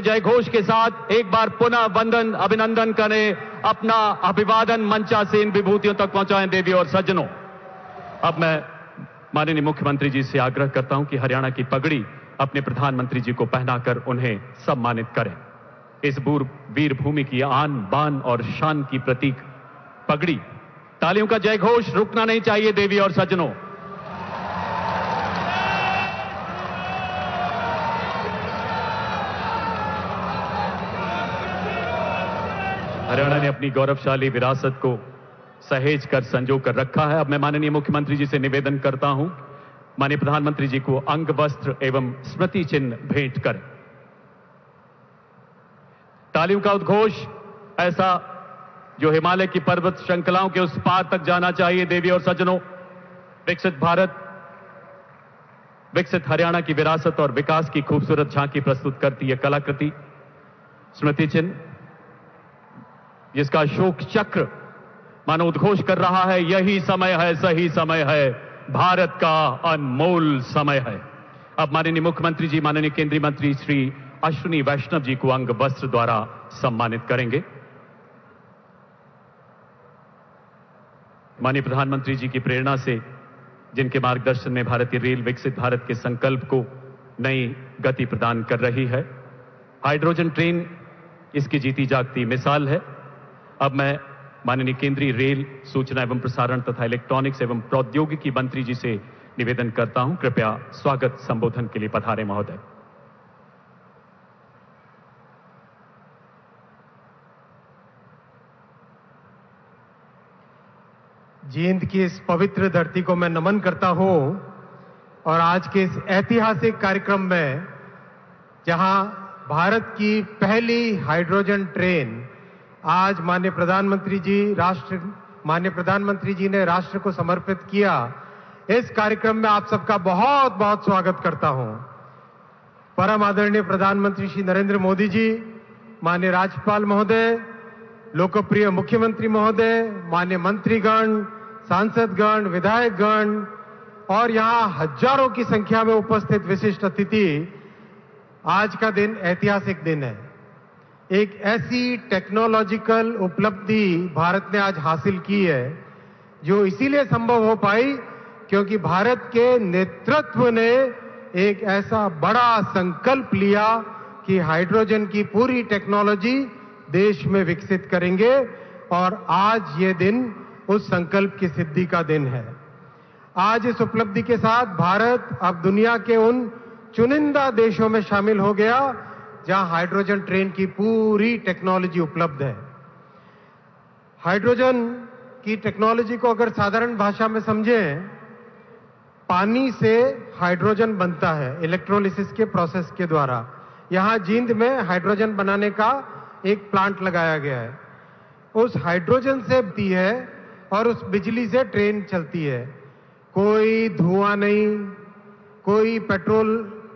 जय घोष के साथ एक बार पुनः वंदन अभिनंदन करें, अपना अभिवादन मंचासीन विभूतियों तक पहुंचाएं देवी और सज्जनों। अब मैं माननीय मुख्यमंत्री जी से आग्रह करता हूं कि हरियाणा की पगड़ी अपने प्रधानमंत्री जी को पहनाकर उन्हें सम्मानित करें। इस वीर भूमि की आन बान और शान की प्रतीक पगड़ी। तालियों का जय घोष रुकना नहीं चाहिए देवी और सज्जनों। हरियाणा ने अपनी गौरवशाली विरासत को सहेज कर संजो कर रखा है। अब मैं माननीय मुख्यमंत्री जी से निवेदन करता हूं, माननीय प्रधानमंत्री जी को अंग वस्त्र एवं स्मृति चिन्ह भेंट करें। तालियों का उद्घोष ऐसा जो हिमालय की पर्वत श्रृंखलाओं के उस पार तक जाना चाहिए देवी और सज्जनों। विकसित भारत, विकसित हरियाणा की विरासत और विकास की खूबसूरत झांकी प्रस्तुत करती है कलाकृति स्मृति चिन्ह, जिसका अशोक चक्र मानो उद्घोष कर रहा है, यही समय है, सही समय है, भारत का अनमोल समय है। अब माननीय मुख्यमंत्री जी माननीय केंद्रीय मंत्री श्री अश्विनी वैष्णव जी को अंग वस्त्र द्वारा सम्मानित करेंगे। माननीय प्रधानमंत्री जी की प्रेरणा से, जिनके मार्गदर्शन में भारतीय रेल विकसित भारत के संकल्प को नई गति प्रदान कर रही है, हाइड्रोजन ट्रेन इसकी जीती जागती मिसाल है। अब मैं माननीय केंद्रीय रेल, सूचना एवं प्रसारण तथा इलेक्ट्रॉनिक्स एवं प्रौद्योगिकी मंत्री जी से निवेदन करता हूं, कृपया स्वागत संबोधन के लिए पधारें महोदय। जींद की इस पवित्र धरती को मैं नमन करता हूं और आज के इस ऐतिहासिक कार्यक्रम में, जहां भारत की पहली हाइड्रोजन ट्रेन आज माननीय प्रधानमंत्री जी ने राष्ट्र को समर्पित किया, इस कार्यक्रम में आप सबका बहुत बहुत स्वागत करता हूं। परम आदरणीय प्रधानमंत्री श्री नरेंद्र मोदी जी, माननीय राज्यपाल महोदय, लोकप्रिय मुख्यमंत्री महोदय, माननीय मंत्रीगण, सांसदगण, विधायकगण और यहां हजारों की संख्या में उपस्थित विशिष्ट अतिथि, आज का दिन ऐतिहासिक दिन है। एक ऐसी टेक्नोलॉजिकल उपलब्धि भारत ने आज हासिल की है जो इसीलिए संभव हो पाई क्योंकि भारत के नेतृत्व ने एक ऐसा बड़ा संकल्प लिया कि हाइड्रोजन की पूरी टेक्नोलॉजी देश में विकसित करेंगे और आज ये दिन उस संकल्प की सिद्धि का दिन है। आज इस उपलब्धि के साथ भारत अब दुनिया के उन चुनिंदा देशों में शामिल हो गया जहां हाइड्रोजन ट्रेन की पूरी टेक्नोलॉजी उपलब्ध है। हाइड्रोजन की टेक्नोलॉजी को अगर साधारण भाषा में समझें, पानी से हाइड्रोजन बनता है इलेक्ट्रोलिसिस के प्रोसेस के द्वारा। यहां जींद में हाइड्रोजन बनाने का एक प्लांट लगाया गया है। उस हाइड्रोजन से बनती है और उस बिजली से ट्रेन चलती है। कोई धुआं नहीं, कोई पेट्रोल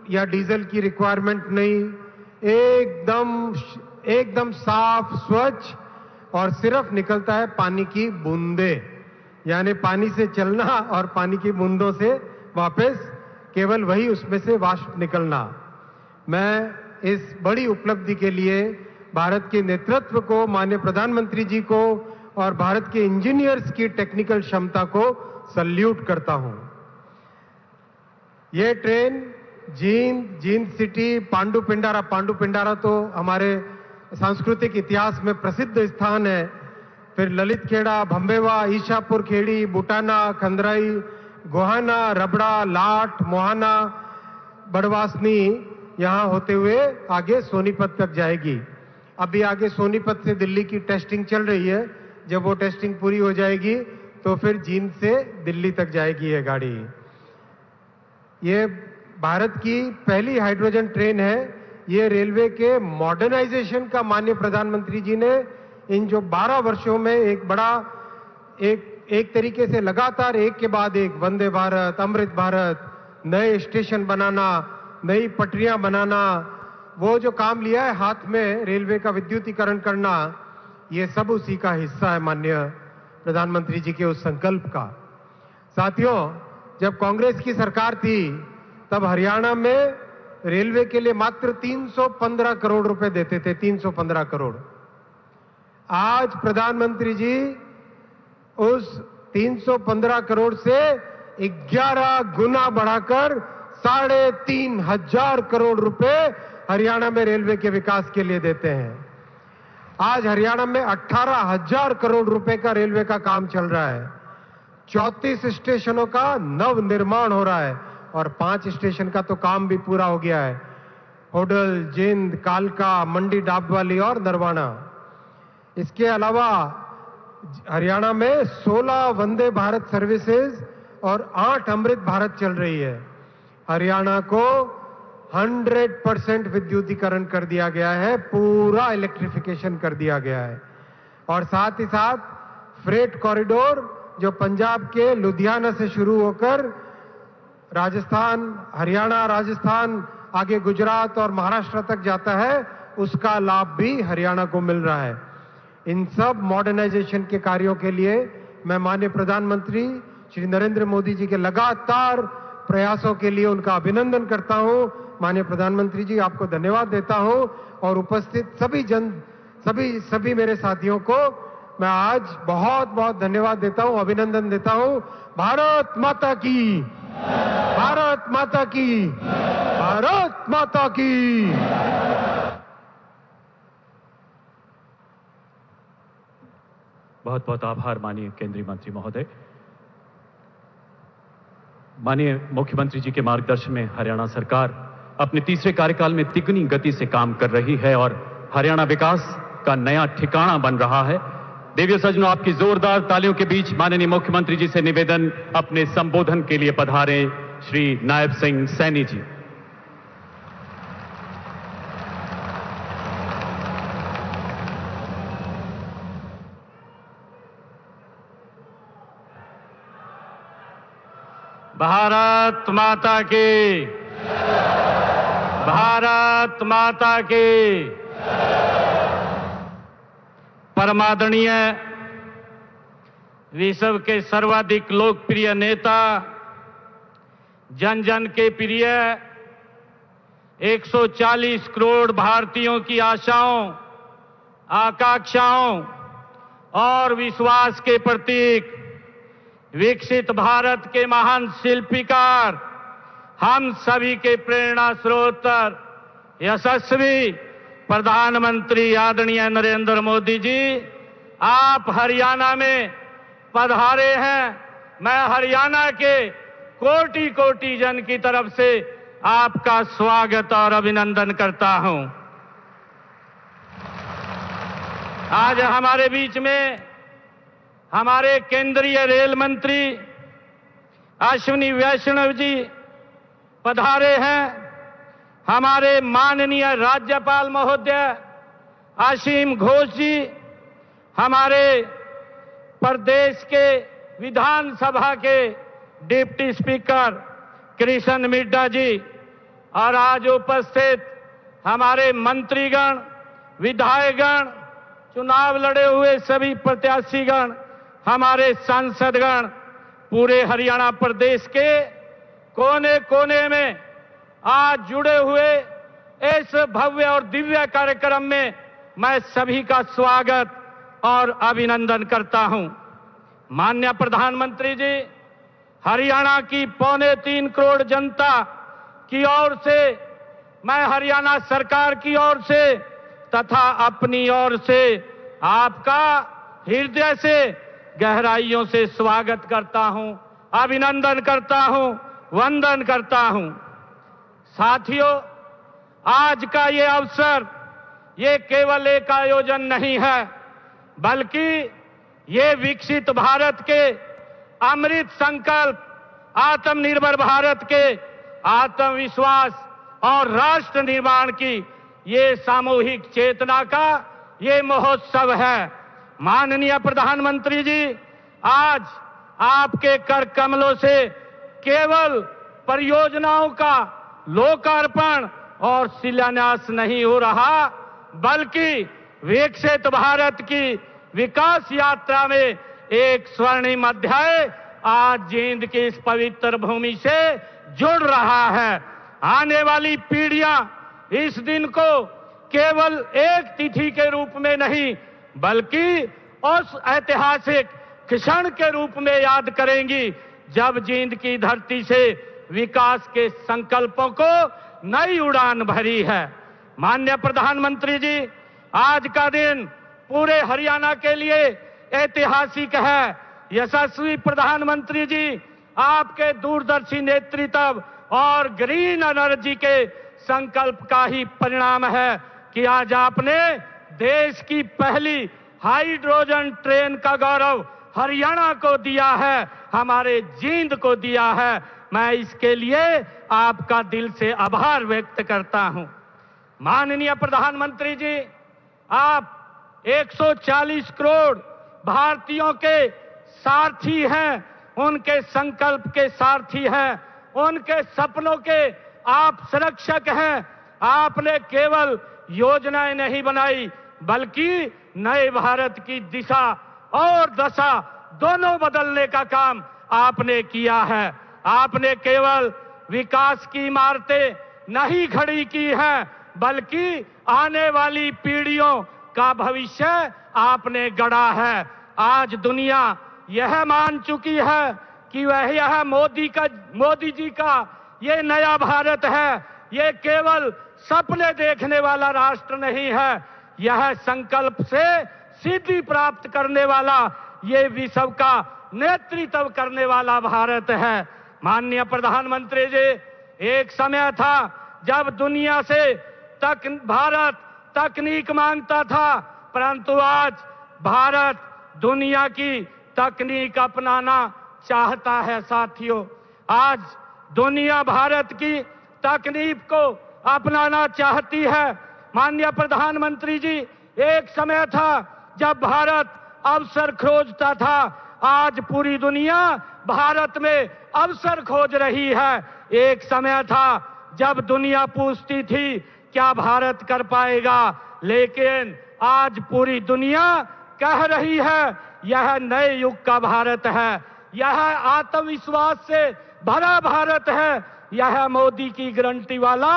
या डीजल की रिक्वायरमेंट नहीं, एकदम साफ स्वच्छ और सिर्फ निकलता है पानी की बूंदे, यानी पानी से चलना और पानी की बूंदों से वापस केवल वही उसमें से वाष्प निकलना। मैं इस बड़ी उपलब्धि के लिए भारत के नेतृत्व को, माननीय प्रधानमंत्री जी को और भारत के इंजीनियर्स की टेक्निकल क्षमता को सल्यूट करता हूं। यह ट्रेन जींद सिटी, पांडुपिंडारा तो हमारे सांस्कृतिक इतिहास में प्रसिद्ध स्थान है। फिर ललित खेड़ा, भंबेवा, ईशापुर खेड़ी, बुटाना, खंदराई, गोहाना, रबड़ा, लाट, मोहाना, बड़वासनी, यहां होते हुए आगे सोनीपत तक जाएगी। अभी आगे सोनीपत से दिल्ली की टेस्टिंग चल रही है। जब वो टेस्टिंग पूरी हो जाएगी तो फिर जींद से दिल्ली तक जाएगी ये गाड़ी। ये भारत की पहली हाइड्रोजन ट्रेन है। ये रेलवे के मॉडर्नाइजेशन का माननीय प्रधानमंत्री जी ने इन जो 12 वर्षों में एक तरीके से लगातार एक के बाद एक वंदे भारत, अमृत भारत, नए स्टेशन बनाना, नई पटरियां बनाना, वो जो काम लिया है हाथ में रेलवे का विद्युतीकरण करना, ये सब उसी का हिस्सा है माननीय प्रधानमंत्री जी के उस संकल्प का। साथियों, जब कांग्रेस की सरकार थी तब हरियाणा में रेलवे के लिए मात्र 315 करोड़ रुपए देते थे, 315 करोड़। आज प्रधानमंत्री जी उस 315 करोड़ से 11 गुना बढ़ाकर 3,500 करोड़ रुपए हरियाणा में रेलवे के विकास के लिए देते हैं। आज हरियाणा में 18,000 करोड़ रुपए का रेलवे का काम चल रहा है। 34 स्टेशनों का नव निर्माण हो रहा है और 5 स्टेशन का तो काम भी पूरा हो गया है, होडल, जिंद, कालका, मंडी डाबवाली और नरवाना। इसके अलावा हरियाणा में 16 वंदे भारत सर्विसेज और 8 अमृत भारत चल रही है। हरियाणा को 100% विद्युतीकरण कर दिया गया है, पूरा इलेक्ट्रिफिकेशन कर दिया गया है। और साथ ही साथ फ्रेट कॉरिडोर जो पंजाब के लुधियाना से शुरू होकर राजस्थान, हरियाणा, राजस्थान, आगे गुजरात और महाराष्ट्र तक जाता है, उसका लाभ भी हरियाणा को मिल रहा है। इन सब मॉडर्नाइजेशन के कार्यों के लिए मैं माननीय प्रधानमंत्री श्री नरेंद्र मोदी जी के लगातार प्रयासों के लिए उनका अभिनंदन करता हूं। माननीय प्रधानमंत्री जी, आपको धन्यवाद देता हूं और उपस्थित सभी मेरे साथियों को मैं आज बहुत बहुत धन्यवाद देता हूं, अभिनंदन देता हूं। भारत माता की, भारत माता की, भारत माता की। बहुत बहुत आभार माननीय केंद्रीय मंत्री महोदय। माननीय मुख्यमंत्री जी के मार्गदर्शन में हरियाणा सरकार अपने तीसरे कार्यकाल में तिगनी गति से काम कर रही है और हरियाणा विकास का नया ठिकाना बन रहा है। देवियों सज्जनों, आपकी जोरदार तालियों के बीच माननीय मुख्यमंत्री जी से निवेदन, अपने संबोधन के लिए पधारे श्री नायब सिंह सैनी जी। भारत माता की, भारत माता की। परमादरणीय विश्व के सर्वाधिक लोकप्रिय नेता, जन जन के प्रिय, 140 करोड़ भारतीयों की आशाओं, आकांक्षाओं और विश्वास के प्रतीक, विकसित भारत के महान शिल्पकार, हम सभी के प्रेरणा स्रोत, यशस्वी प्रधानमंत्री आदरणीय नरेंद्र मोदी जी, आप हरियाणा में पधारे हैं। मैं हरियाणा के कोटि कोटि जन की तरफ से आपका स्वागत और अभिनंदन करता हूं। आज हमारे बीच में हमारे केंद्रीय रेल मंत्री अश्विनी वैष्णव जी पधारे हैं। हमारे माननीय राज्यपाल महोदय असीम घोष जी, हमारे प्रदेश के विधानसभा के डिप्टी स्पीकर कृष्ण मिड्डा जी और आज उपस्थित हमारे मंत्रीगण, विधायकगण, चुनाव लड़े हुए सभी प्रत्याशीगण, हमारे सांसदगण, पूरे हरियाणा प्रदेश के कोने कोने में आज जुड़े हुए इस भव्य और दिव्य कार्यक्रम में मैं सभी का स्वागत और अभिनंदन करता हूं। माननीय प्रधानमंत्री जी, हरियाणा की 3.25 करोड़ जनता की ओर से, मैं हरियाणा सरकार की ओर से तथा अपनी ओर से आपका हृदय से गहराइयों से स्वागत करता हूं, अभिनंदन करता हूं, वंदन करता हूं। साथियों, आज का ये अवसर ये केवल एक आयोजन नहीं है, बल्कि ये विकसित भारत के अमृत संकल्प, आत्मनिर्भर भारत के आत्मविश्वास और राष्ट्र निर्माण की ये सामूहिक चेतना का ये महोत्सव है। माननीय प्रधानमंत्री जी, आज आपके कर कमलों से केवल परियोजनाओं का लोकार्पण और शिलान्यास नहीं हो रहा, बल्कि विकसित भारत की विकास यात्रा में एक स्वर्णिम अध्याय आज जींद की इस पवित्र भूमि से जुड़ रहा है। आने वाली पीढ़ियां इस दिन को केवल एक तिथि के रूप में नहीं बल्कि उस ऐतिहासिक क्षण के रूप में याद करेंगी जब जींद की धरती से विकास के संकल्पों को नई उड़ान भरी है। माननीय प्रधानमंत्री जी, आज का दिन पूरे हरियाणा के लिए ऐतिहासिक है। यशस्वी प्रधानमंत्री जी, आपके दूरदर्शी नेतृत्व और ग्रीन एनर्जी के संकल्प का ही परिणाम है कि आज आपने देश की पहली हाइड्रोजन ट्रेन का गौरव हरियाणा को दिया है, हमारे जींद को दिया है। मैं इसके लिए आपका दिल से आभार व्यक्त करता हूं। माननीय प्रधानमंत्री जी, आप 140 करोड़ भारतीयों के सारथी हैं, उनके संकल्प के सारथी हैं, उनके सपनों के आप संरक्षक हैं। आपने केवल योजनाएं नहीं बनाई बल्कि नए भारत की दिशा और दशा दोनों बदलने का काम आपने किया है। आपने केवल विकास की इमारतें नहीं खड़ी की हैं बल्कि आने वाली पीढ़ियों का भविष्य आपने गढ़ा है। आज दुनिया यह मान चुकी है कि यह मोदी जी का ये नया भारत है। ये केवल सपने देखने वाला राष्ट्र नहीं है, यह संकल्प से सिद्धि प्राप्त करने वाला, ये विश्व का नेतृत्व करने वाला भारत है। माननीय प्रधानमंत्री जी, एक समय था जब दुनिया से भारत तकनीक मांगता था, परंतु आज भारत दुनिया की तकनीक अपनाना चाहता है। साथियों, आज दुनिया भारत की तकनीक को अपनाना चाहती है। माननीय प्रधानमंत्री जी, एक समय था जब भारत अवसर खोजता था, आज पूरी दुनिया भारत में अवसर खोज रही है। एक समय था जब दुनिया पूछती थी क्या भारत कर पाएगा, लेकिन आज पूरी दुनिया कह रही है यह नए युग का भारत है, यह आत्मविश्वास से भरा भारत है, यह मोदी की गारंटी वाला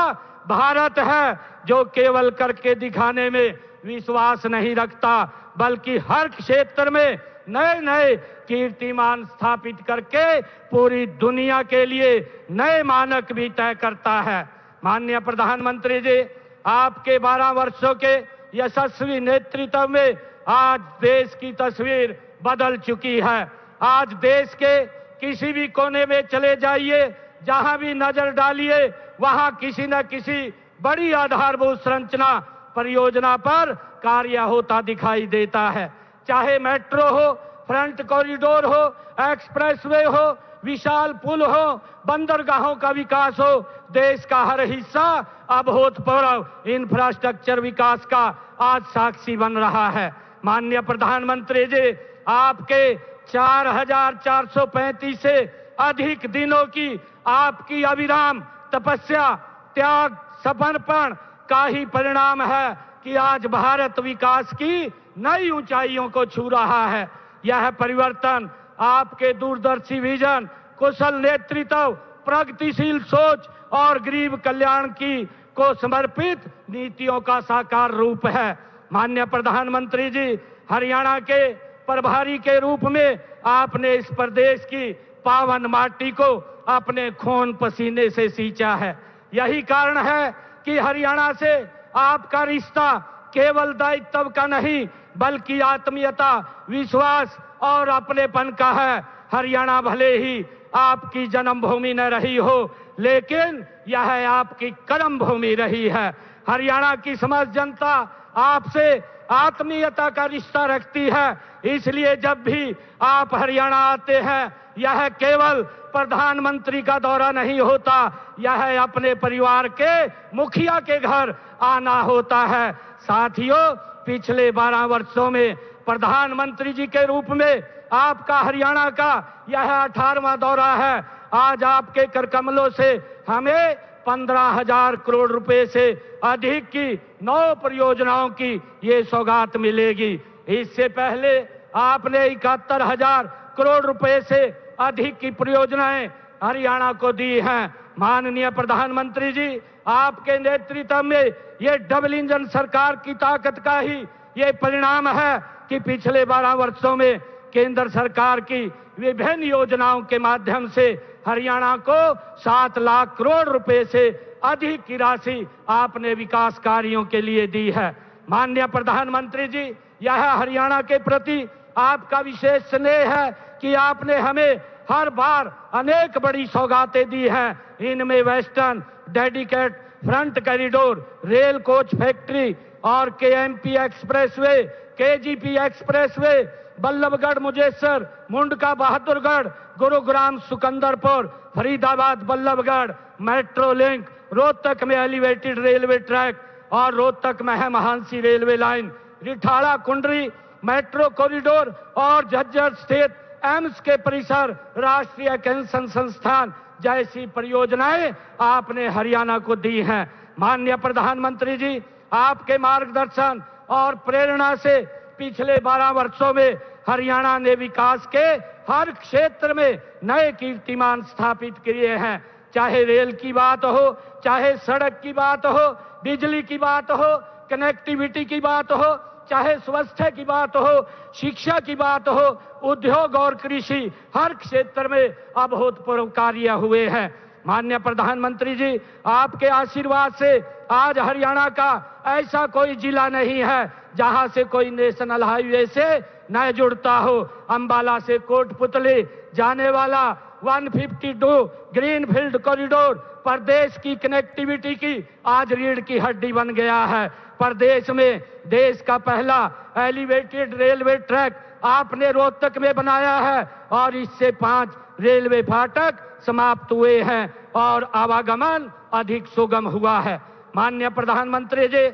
भारत है जो केवल करके दिखाने में विश्वास नहीं रखता बल्कि हर क्षेत्र में नए नए कीर्तिमान स्थापित करके पूरी दुनिया के लिए नए मानक भी तय करता है। माननीय प्रधानमंत्री जी, आपके 12 वर्षों के यशस्वी नेतृत्व में आज देश की तस्वीर बदल चुकी है। आज देश के किसी भी कोने में चले जाइए, जहां भी नजर डालिए, वहां किसी न किसी बड़ी आधारभूत संरचना परियोजना पर कार्य होता दिखाई देता है। चाहे मेट्रो हो, फ्रंट कॉरिडोर हो, एक्सप्रेसवे हो, विशाल पुल हो, बंदरगाहों का विकास हो, देश का हर हिस्सा अभूतपूर्व इंफ्रास्ट्रक्चर विकास का आज साक्षी बन रहा है। माननीय प्रधानमंत्री जी, आपके 4435 से अधिक दिनों की आपकी अविराम तपस्या, त्याग, समर्पण का ही परिणाम है कि आज भारत विकास की नई ऊंचाइयों को छू रहा है। यह परिवर्तन आपके दूरदर्शी विजन, कुशल नेतृत्व, प्रगतिशील सोच और गरीब कल्याण की को समर्पित नीतियों का साकार रूप है। माननीय प्रधानमंत्री जी, हरियाणा के प्रभारी के रूप में आपने इस प्रदेश की पावन माटी को अपने खून पसीने से सींचा है। यही कारण है कि हरियाणा से आपका रिश्ता केवल दायित्व का नहीं बल्कि आत्मीयता, विश्वास और अपनेपन का है। हरियाणा भले ही आपकी जन्मभूमि न रही हो, लेकिन यह आपकी कर्म भूमि रही है। हरियाणा की समस्त जनता आपसे आत्मीयता का रिश्ता रखती है, इसलिए जब भी आप हरियाणा आते हैं, यह केवल प्रधानमंत्री का दौरा नहीं होता, यह अपने परिवार के मुखिया के घर आना होता है। साथियों, पिछले 12 वर्षों में प्रधानमंत्री जी के रूप में आपका हरियाणा का यह 18वां दौरा है। आज आपके कर कमलों से हमें 15,000 करोड़ रुपए से अधिक की 9 परियोजनाओं की ये सौगात मिलेगी। इससे पहले आपने 71,000 करोड़ रुपए से अधिक की परियोजनाएं हरियाणा को दी हैं। माननीय प्रधानमंत्री जी, आपके नेतृत्व में ये डबल इंजन सरकार की ताकत का ही ये परिणाम है कि पिछले 12 वर्षों में केंद्र सरकार की विभिन्न योजनाओं के माध्यम से हरियाणा को 7 लाख करोड़ रुपए से अधिक की राशि आपने विकास कार्यों के लिए दी है। माननीय प्रधानमंत्री जी, यह हरियाणा के प्रति आपका विशेष स्नेह है कि आपने हमें हर बार अनेक बड़ी सौगातें दी हैं। इनमें western dedicated freight corridor, rail coach factory और KMP expressway, KGP expressway, Ballabhgarh Mujesar, Mundka Bahadurgarh, Gurugram Sikandarpur, Faridabad Ballabhgarh, metro link, Rohtak में एलिवेटेड रेलवे ट्रैक और रोहतक में है Mahansi railway line, Rithala Kundli metro corridor और झज्जर स्थित एम्स के परिसर, राष्ट्रीय कैंसर संस्थान जैसी परियोजनाएं आपने हरियाणा को दी हैं। माननीय प्रधानमंत्री जी, आपके मार्गदर्शन और प्रेरणा से पिछले 12 वर्षों में हरियाणा ने विकास के हर क्षेत्र में नए कीर्तिमान स्थापित किए हैं। चाहे रेल की बात हो, चाहे सड़क की बात हो, बिजली की बात हो, कनेक्टिविटी की बात हो, चाहे स्वास्थ्य की बात हो, शिक्षा की बात हो, उद्योग और कृषि, हर क्षेत्र में अभूतपूर्व कार्य हुए हैं। माननीय प्रधानमंत्री जी, आपके आशीर्वाद से आज हरियाणा का ऐसा कोई जिला नहीं है जहां से कोई नेशनल हाईवे से न जुड़ता हो। अंबाला से कोटपुतली जाने वाला 152 ग्रीनफील्ड कॉरिडोर प्रदेश की कनेक्टिविटी की आज रीढ़ की हड्डी बन गया है। प्रदेश में देश का पहला एलिवेटेड रेलवे ट्रैक आपने रोहतक में बनाया है और इससे 5 रेलवे फाटक समाप्त हुए हैं और आवागमन अधिक सुगम हुआ है। माननीय प्रधानमंत्री जी,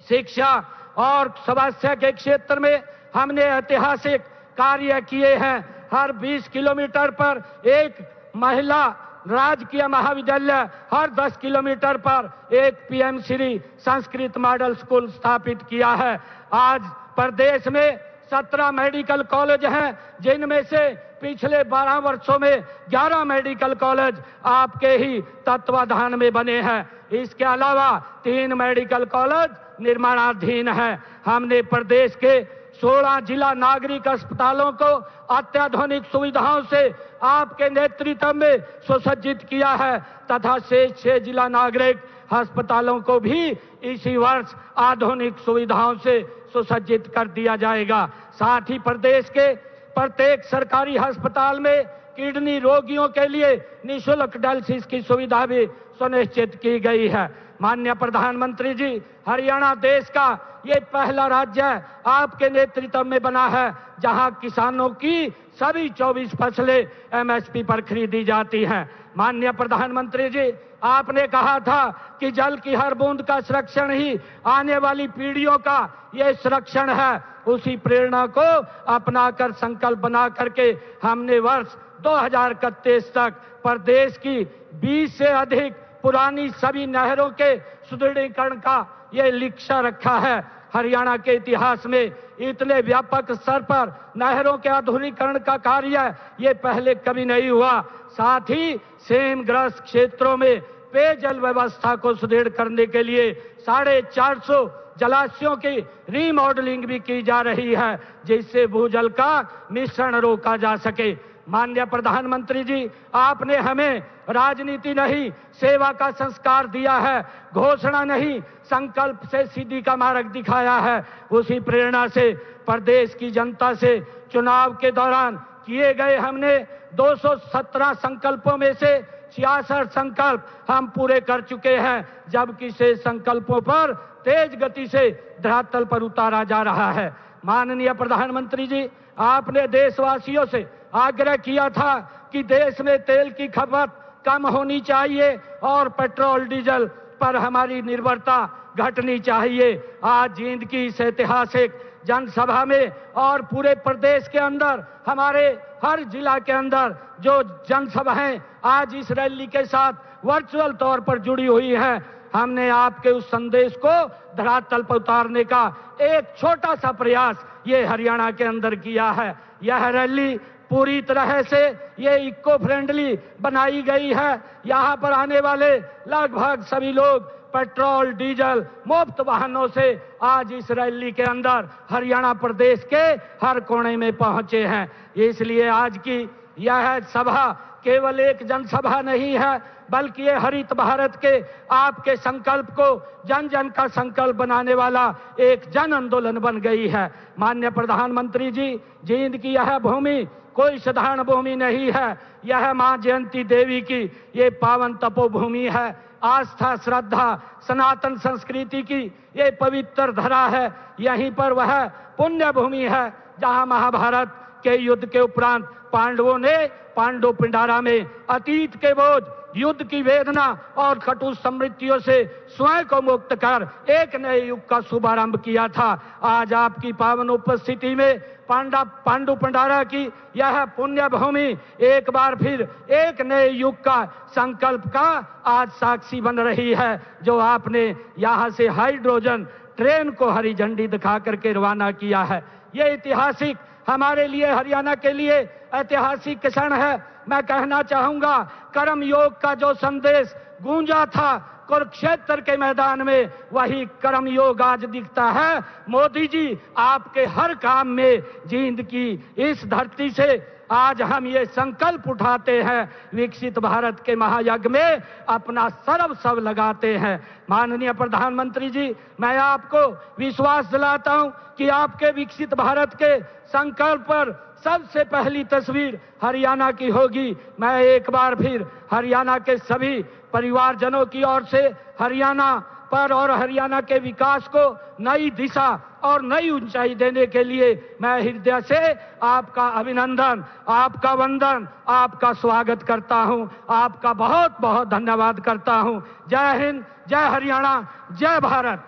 शिक्षा और स्वास्थ्य के क्षेत्र में हमने ऐतिहासिक कार्य किए हैं। हर 20 किलोमीटर पर एक महिला राजकीय महाविद्यालय, हर 10 किलोमीटर पर एक PM Shri Sanskrit model school स्थापित किया है। आज प्रदेश में 17 मेडिकल कॉलेज हैं, जिनमें से पिछले 12 वर्षों में 11 मेडिकल कॉलेज आपके ही तत्वाधान में बने हैं। इसके अलावा 3 मेडिकल कॉलेज निर्माणाधीन हैं। हमने प्रदेश के 16 जिला नागरिक अस्पतालों को अत्याधुनिक सुविधाओं से आपके नेतृत्व में सुसज्जित किया है तथा शेष 6 जिला नागरिक अस्पतालों को भी इसी वर्ष आधुनिक सुविधाओं से सुसज्जित कर दिया जाएगा। साथ ही प्रदेश के प्रत्येक सरकारी अस्पताल में किडनी रोगियों के लिए निःशुल्क डायलिसिस की सुविधा भी सुनिश्चित की गई है। माननीय प्रधानमंत्री जी, हरियाणा देश का ये पहला राज्य आपके नेतृत्व में बना है जहां किसानों की सभी 24 फसलें एमएसपी पर खरीदी जाती हैं। माननीय प्रधानमंत्री जी, आपने कहा था कि जल की हर बूंद का संरक्षण ही आने वाली पीढ़ियों का ये संरक्षण है। उसी प्रेरणा को अपनाकर संकल्प बना करके हमने वर्ष 2031 तक प्रदेश की 20 से अधिक पुरानी सभी नहरों के सुदृढ़ीकरण का ये लक्ष्य रखा है। हरियाणा के इतिहास में इतने व्यापक स्तर पर नहरों के आधुनिकीकरण का कार्य ये पहले कभी नहीं हुआ। साथ ही सेमग्रस्त क्षेत्रों में पेयजल व्यवस्था को सुदृढ़ करने के लिए 450 जलाशयों की रीमॉडलिंग भी की जा रही है, जिससे भूजल का मिश्रण रोका जा सके। माननीय प्रधानमंत्री जी, आपने हमें राजनीति नहीं सेवा का संस्कार दिया है, घोषणा नहीं संकल्प से सिद्धि का मार्ग दिखाया है। उसी प्रेरणा से प्रदेश की जनता से चुनाव के दौरान किए गए हमने 217 संकल्पों में से 66 संकल्प हम पूरे कर चुके हैं, जबकि शेष संकल्पों पर तेज गति से धरातल पर उतारा जा रहा है। माननीय प्रधानमंत्री जी, आपने देशवासियों से आग्रह किया था कि देश में तेल की खपत कम होनी चाहिए और पेट्रोल डीजल पर हमारी निर्भरता घटनी चाहिए। आज जींद की इस ऐतिहासिक जनसभा में और पूरे प्रदेश के अंदर, हमारे हर जिला के अंदर जो जनसभाएं आज इस रैली के साथ वर्चुअल तौर पर जुड़ी हुई हैं, हमने आपके उस संदेश को धरातल पर उतारने का एक छोटा सा प्रयास ये हरियाणा के अंदर किया है। यह रैली पूरी तरह से ये इको फ्रेंडली बनाई गई है। यहाँ पर आने वाले लगभग सभी लोग पेट्रोल डीजल मुफ्त वाहनों से आज इस रैली के अंदर हरियाणा प्रदेश के हर कोने में पहुंचे हैं। इसलिए आज की यह सभा केवल एक जनसभा नहीं है, बल्कि ये हरित भारत के आपके संकल्प को जन जन का संकल्प बनाने वाला एक जन आंदोलन बन गई है। माननीय प्रधानमंत्री जी, जींद की यह भूमि कोई साधारण भूमि नहीं है। यह मां जयंती देवी की ये पावन तपोभूमि है। आस्था, श्रद्धा, सनातन संस्कृति की ये पवित्र धरा है। यहीं पर वह पुण्य भूमि है जहां महाभारत के युद्ध के उपरांत पांडवों ने पांडु पिंडारा में अतीत के बोझ, युद्ध की वेदना और कटु स्मृतियों से स्वयं को मुक्त कर एक नए युग का शुभारंभ किया था। आज आपकी पावन उपस्थिति में पांडु पिंडारा की यह पुण्य भूमि एक बार फिर एक नए युग का संकल्प का आज साक्षी बन रही है, जो आपने यहां से हाइड्रोजन ट्रेन को हरी झंडी दिखा करके रवाना किया है। यह ऐतिहासिक, हमारे लिए, हरियाणा के लिए ऐतिहासिक क्षण है। मैं कहना चाहूंगा, कर्म योग का जो संदेश गूंजा था कुरुक्षेत्र के मैदान में, वही कर्म योग आज दिखता है। मोदी जी, आपके हर काम में जींद की इस धरती से आज हम ये संकल्प उठाते हैं, विकसित भारत के महायज्ञ में अपना सर्वस्व लगाते हैं। माननीय प्रधानमंत्री जी, मैं आपको विश्वास दिलाता हूं कि आपके विकसित भारत के संकल्प पर सबसे पहली तस्वीर हरियाणा की होगी। मैं एक बार फिर हरियाणा के सभी परिवारजनों की ओर से हरियाणा पर और हरियाणा के विकास को नई दिशा और नई ऊंचाई देने के लिए मैं हृदय से आपका अभिनंदन, आपका वंदन, आपका स्वागत करता हूं। आपका बहुत बहुत धन्यवाद करता हूं। जय हिंद, जय हरियाणा, जय भारत।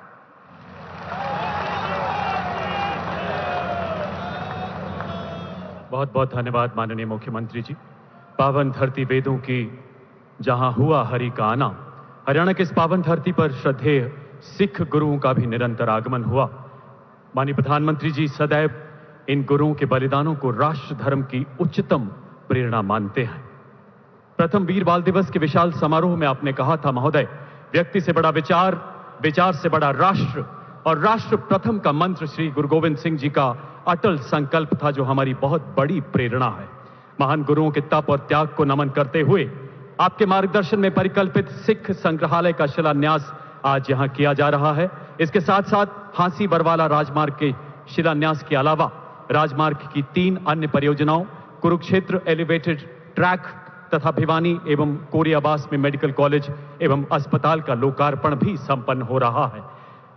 बहुत बहुत धन्यवाद माननीय मुख्यमंत्री जी। पावन धरती वेदों की जहां हुआ हरि का आना, हरियाणा की इस पावन धरती पर श्रद्धेय सिख गुरुओं का भी निरंतर आगमन हुआ। माननीय प्रधानमंत्री जी सदैव इन गुरुओं के बलिदानों को राष्ट्र धर्म की उच्चतम प्रेरणा मानते हैं। प्रथम वीर बाल दिवस के विशाल समारोह में आपने कहा था, महोदय, व्यक्ति से बड़ा विचार, विचार से बड़ा राष्ट्र, और राष्ट्र प्रथम का मंत्र श्री गुरु गोविंद सिंह जी का अटल संकल्प था, जो हमारी बहुत बड़ी प्रेरणा है। महान गुरुओं के तप और त्याग को नमन करते हुए आपके मार्गदर्शन में परिकल्पित सिख संग्रहालय का शिलान्यास आज यहां किया जा रहा है। इसके साथ साथ हांसी बरवाला राजमार्ग के शिलान्यास के अलावा राजमार्ग की 3 अन्य परियोजनाओं, कुरुक्षेत्र एलिवेटेड ट्रैक तथा भिवानी एवं कोरियाबास में मेडिकल कॉलेज एवं अस्पताल का लोकार्पण भी संपन्न हो रहा है।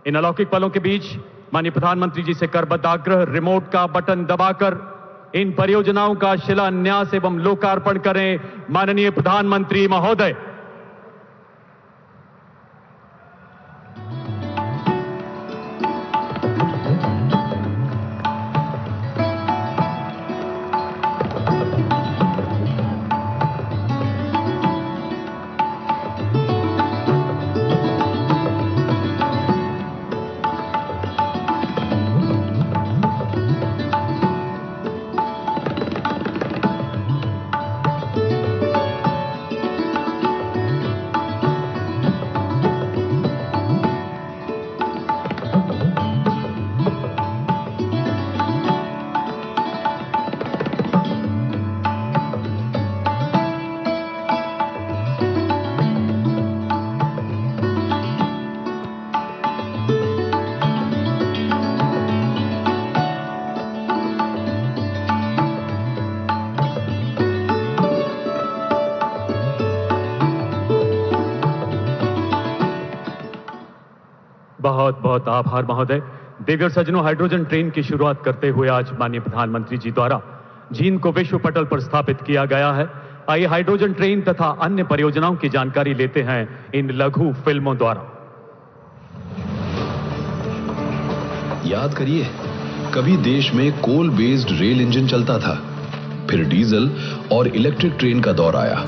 इन अलौकिक पलों के बीच माननीय प्रधानमंत्री जी से करबद्ध आग्रह, रिमोट का बटन दबाकर इन परियोजनाओं का शिलान्यास एवं लोकार्पण करें। माननीय प्रधानमंत्री महोदय। बहुत बहुत आभार महोदय। देवियों सज्जनों, हाइड्रोजन ट्रेन की शुरुआत करते हुए आज माननीय प्रधानमंत्री जी द्वारा जींद को विश्व पटल पर स्थापित किया गया है। आइए हाइड्रोजन ट्रेन तथा अन्य परियोजनाओं की जानकारी लेते हैं इन लघु फिल्मों द्वारा। याद करिए, कभी देश में कोल बेस्ड रेल इंजन चलता था, फिर डीजल और इलेक्ट्रिक ट्रेन का दौर आया।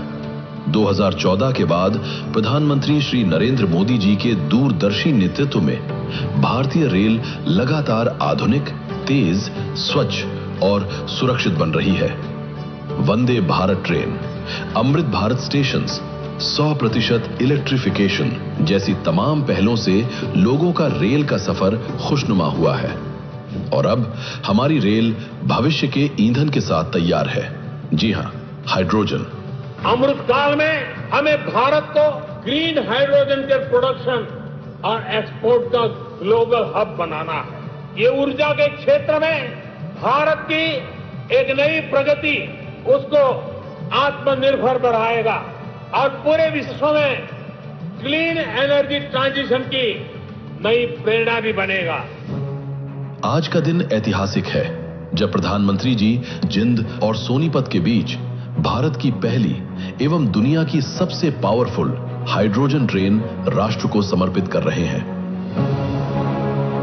2014 के बाद प्रधानमंत्री श्री नरेंद्र मोदी जी के दूरदर्शी नेतृत्व में भारतीय रेल लगातार आधुनिक, तेज, स्वच्छ और सुरक्षित बन रही है। Vande Bharat train, Amrit Bharat stations, 100% electrification जैसी तमाम पहलों से लोगों का रेल का सफर खुशनुमा हुआ है। और अब हमारी रेल भविष्य के ईंधन के साथ तैयार है। जी हां, हाइड्रोजन। अमृत काल में हमें भारत को ग्रीन हाइड्रोजन के प्रोडक्शन और एक्सपोर्ट का ग्लोबल हब बनाना है। ये ऊर्जा के क्षेत्र में भारत की एक नई प्रगति उसको आत्मनिर्भर बढ़ाएगा और पूरे विश्व में क्लीन एनर्जी ट्रांजिशन की नई प्रेरणा भी बनेगा। आज का दिन ऐतिहासिक है जब प्रधानमंत्री जी जिंद और सोनीपत के बीच भारत की पहली एवं दुनिया की सबसे पावरफुल हाइड्रोजन ट्रेन राष्ट्र को समर्पित कर रहे हैं।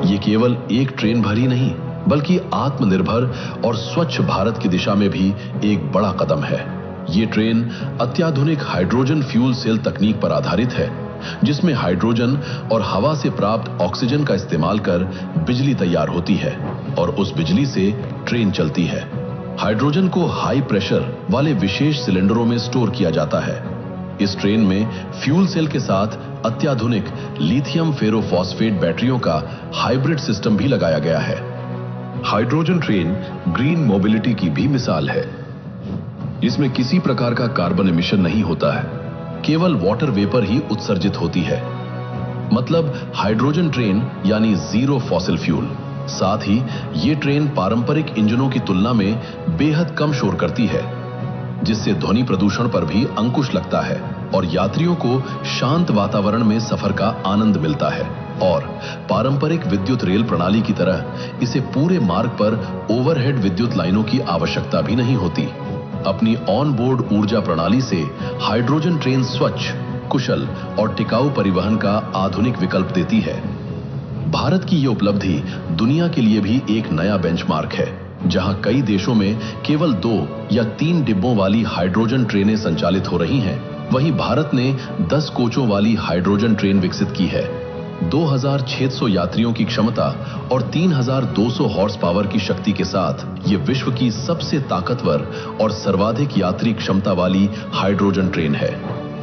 ये केवल एक ट्रेन भरी नहीं बल्कि आत्मनिर्भर और स्वच्छ भारत की दिशा में भी एक बड़ा कदम है। ये ट्रेन अत्याधुनिक हाइड्रोजन फ्यूल सेल तकनीक पर आधारित है, जिसमें हाइड्रोजन और हवा से प्राप्त ऑक्सीजन का इस्तेमाल कर बिजली तैयार होती है और उस बिजली से ट्रेन चलती है। हाइड्रोजन को हाई प्रेशर वाले विशेष सिलेंडरों में स्टोर किया जाता है। इस ट्रेन में फ्यूल सेल के साथ अत्याधुनिक लिथियम फेरोफॉस्फेट बैटरियों का हाइब्रिड सिस्टम भी लगाया गया है। हाइड्रोजन ट्रेन ग्रीन मोबिलिटी की भी मिसाल है। इसमें किसी प्रकार का कार्बन एमिशन नहीं होता है, केवल वाटर वेपर ही उत्सर्जित होती है। मतलब हाइड्रोजन ट्रेन यानी जीरो फॉसिल फ्यूल। साथ ही ये ट्रेन पारंपरिक इंजनों की तुलना में बेहद कम शोर करती है, जिससे ध्वनि प्रदूषण पर भी अंकुश लगता है और यात्रियों को शांत वातावरण में सफर का आनंद मिलता है। और पारंपरिक विद्युत रेल प्रणाली की तरह इसे पूरे मार्ग पर ओवरहेड विद्युत लाइनों की आवश्यकता भी नहीं होती। अपनी ऑन बोर्ड ऊर्जा प्रणाली से हाइड्रोजन ट्रेन स्वच्छ, कुशल और टिकाऊ परिवहन का आधुनिक विकल्प देती है। भारत की यह उपलब्धि दुनिया के लिए भी एक नया बेंचमार्क है, जहां कई देशों में केवल 2 या 3 डिब्बों वाली हाइड्रोजन ट्रेनें संचालित हो रही हैं। वहीं भारत ने 10 कोचों वाली हाइड्रोजन ट्रेन विकसित की है। 2600 यात्रियों की क्षमता और 3200 हॉर्स पावर की शक्ति के साथ ये विश्व की सबसे ताकतवर और सर्वाधिक यात्री क्षमता वाली हाइड्रोजन ट्रेन है।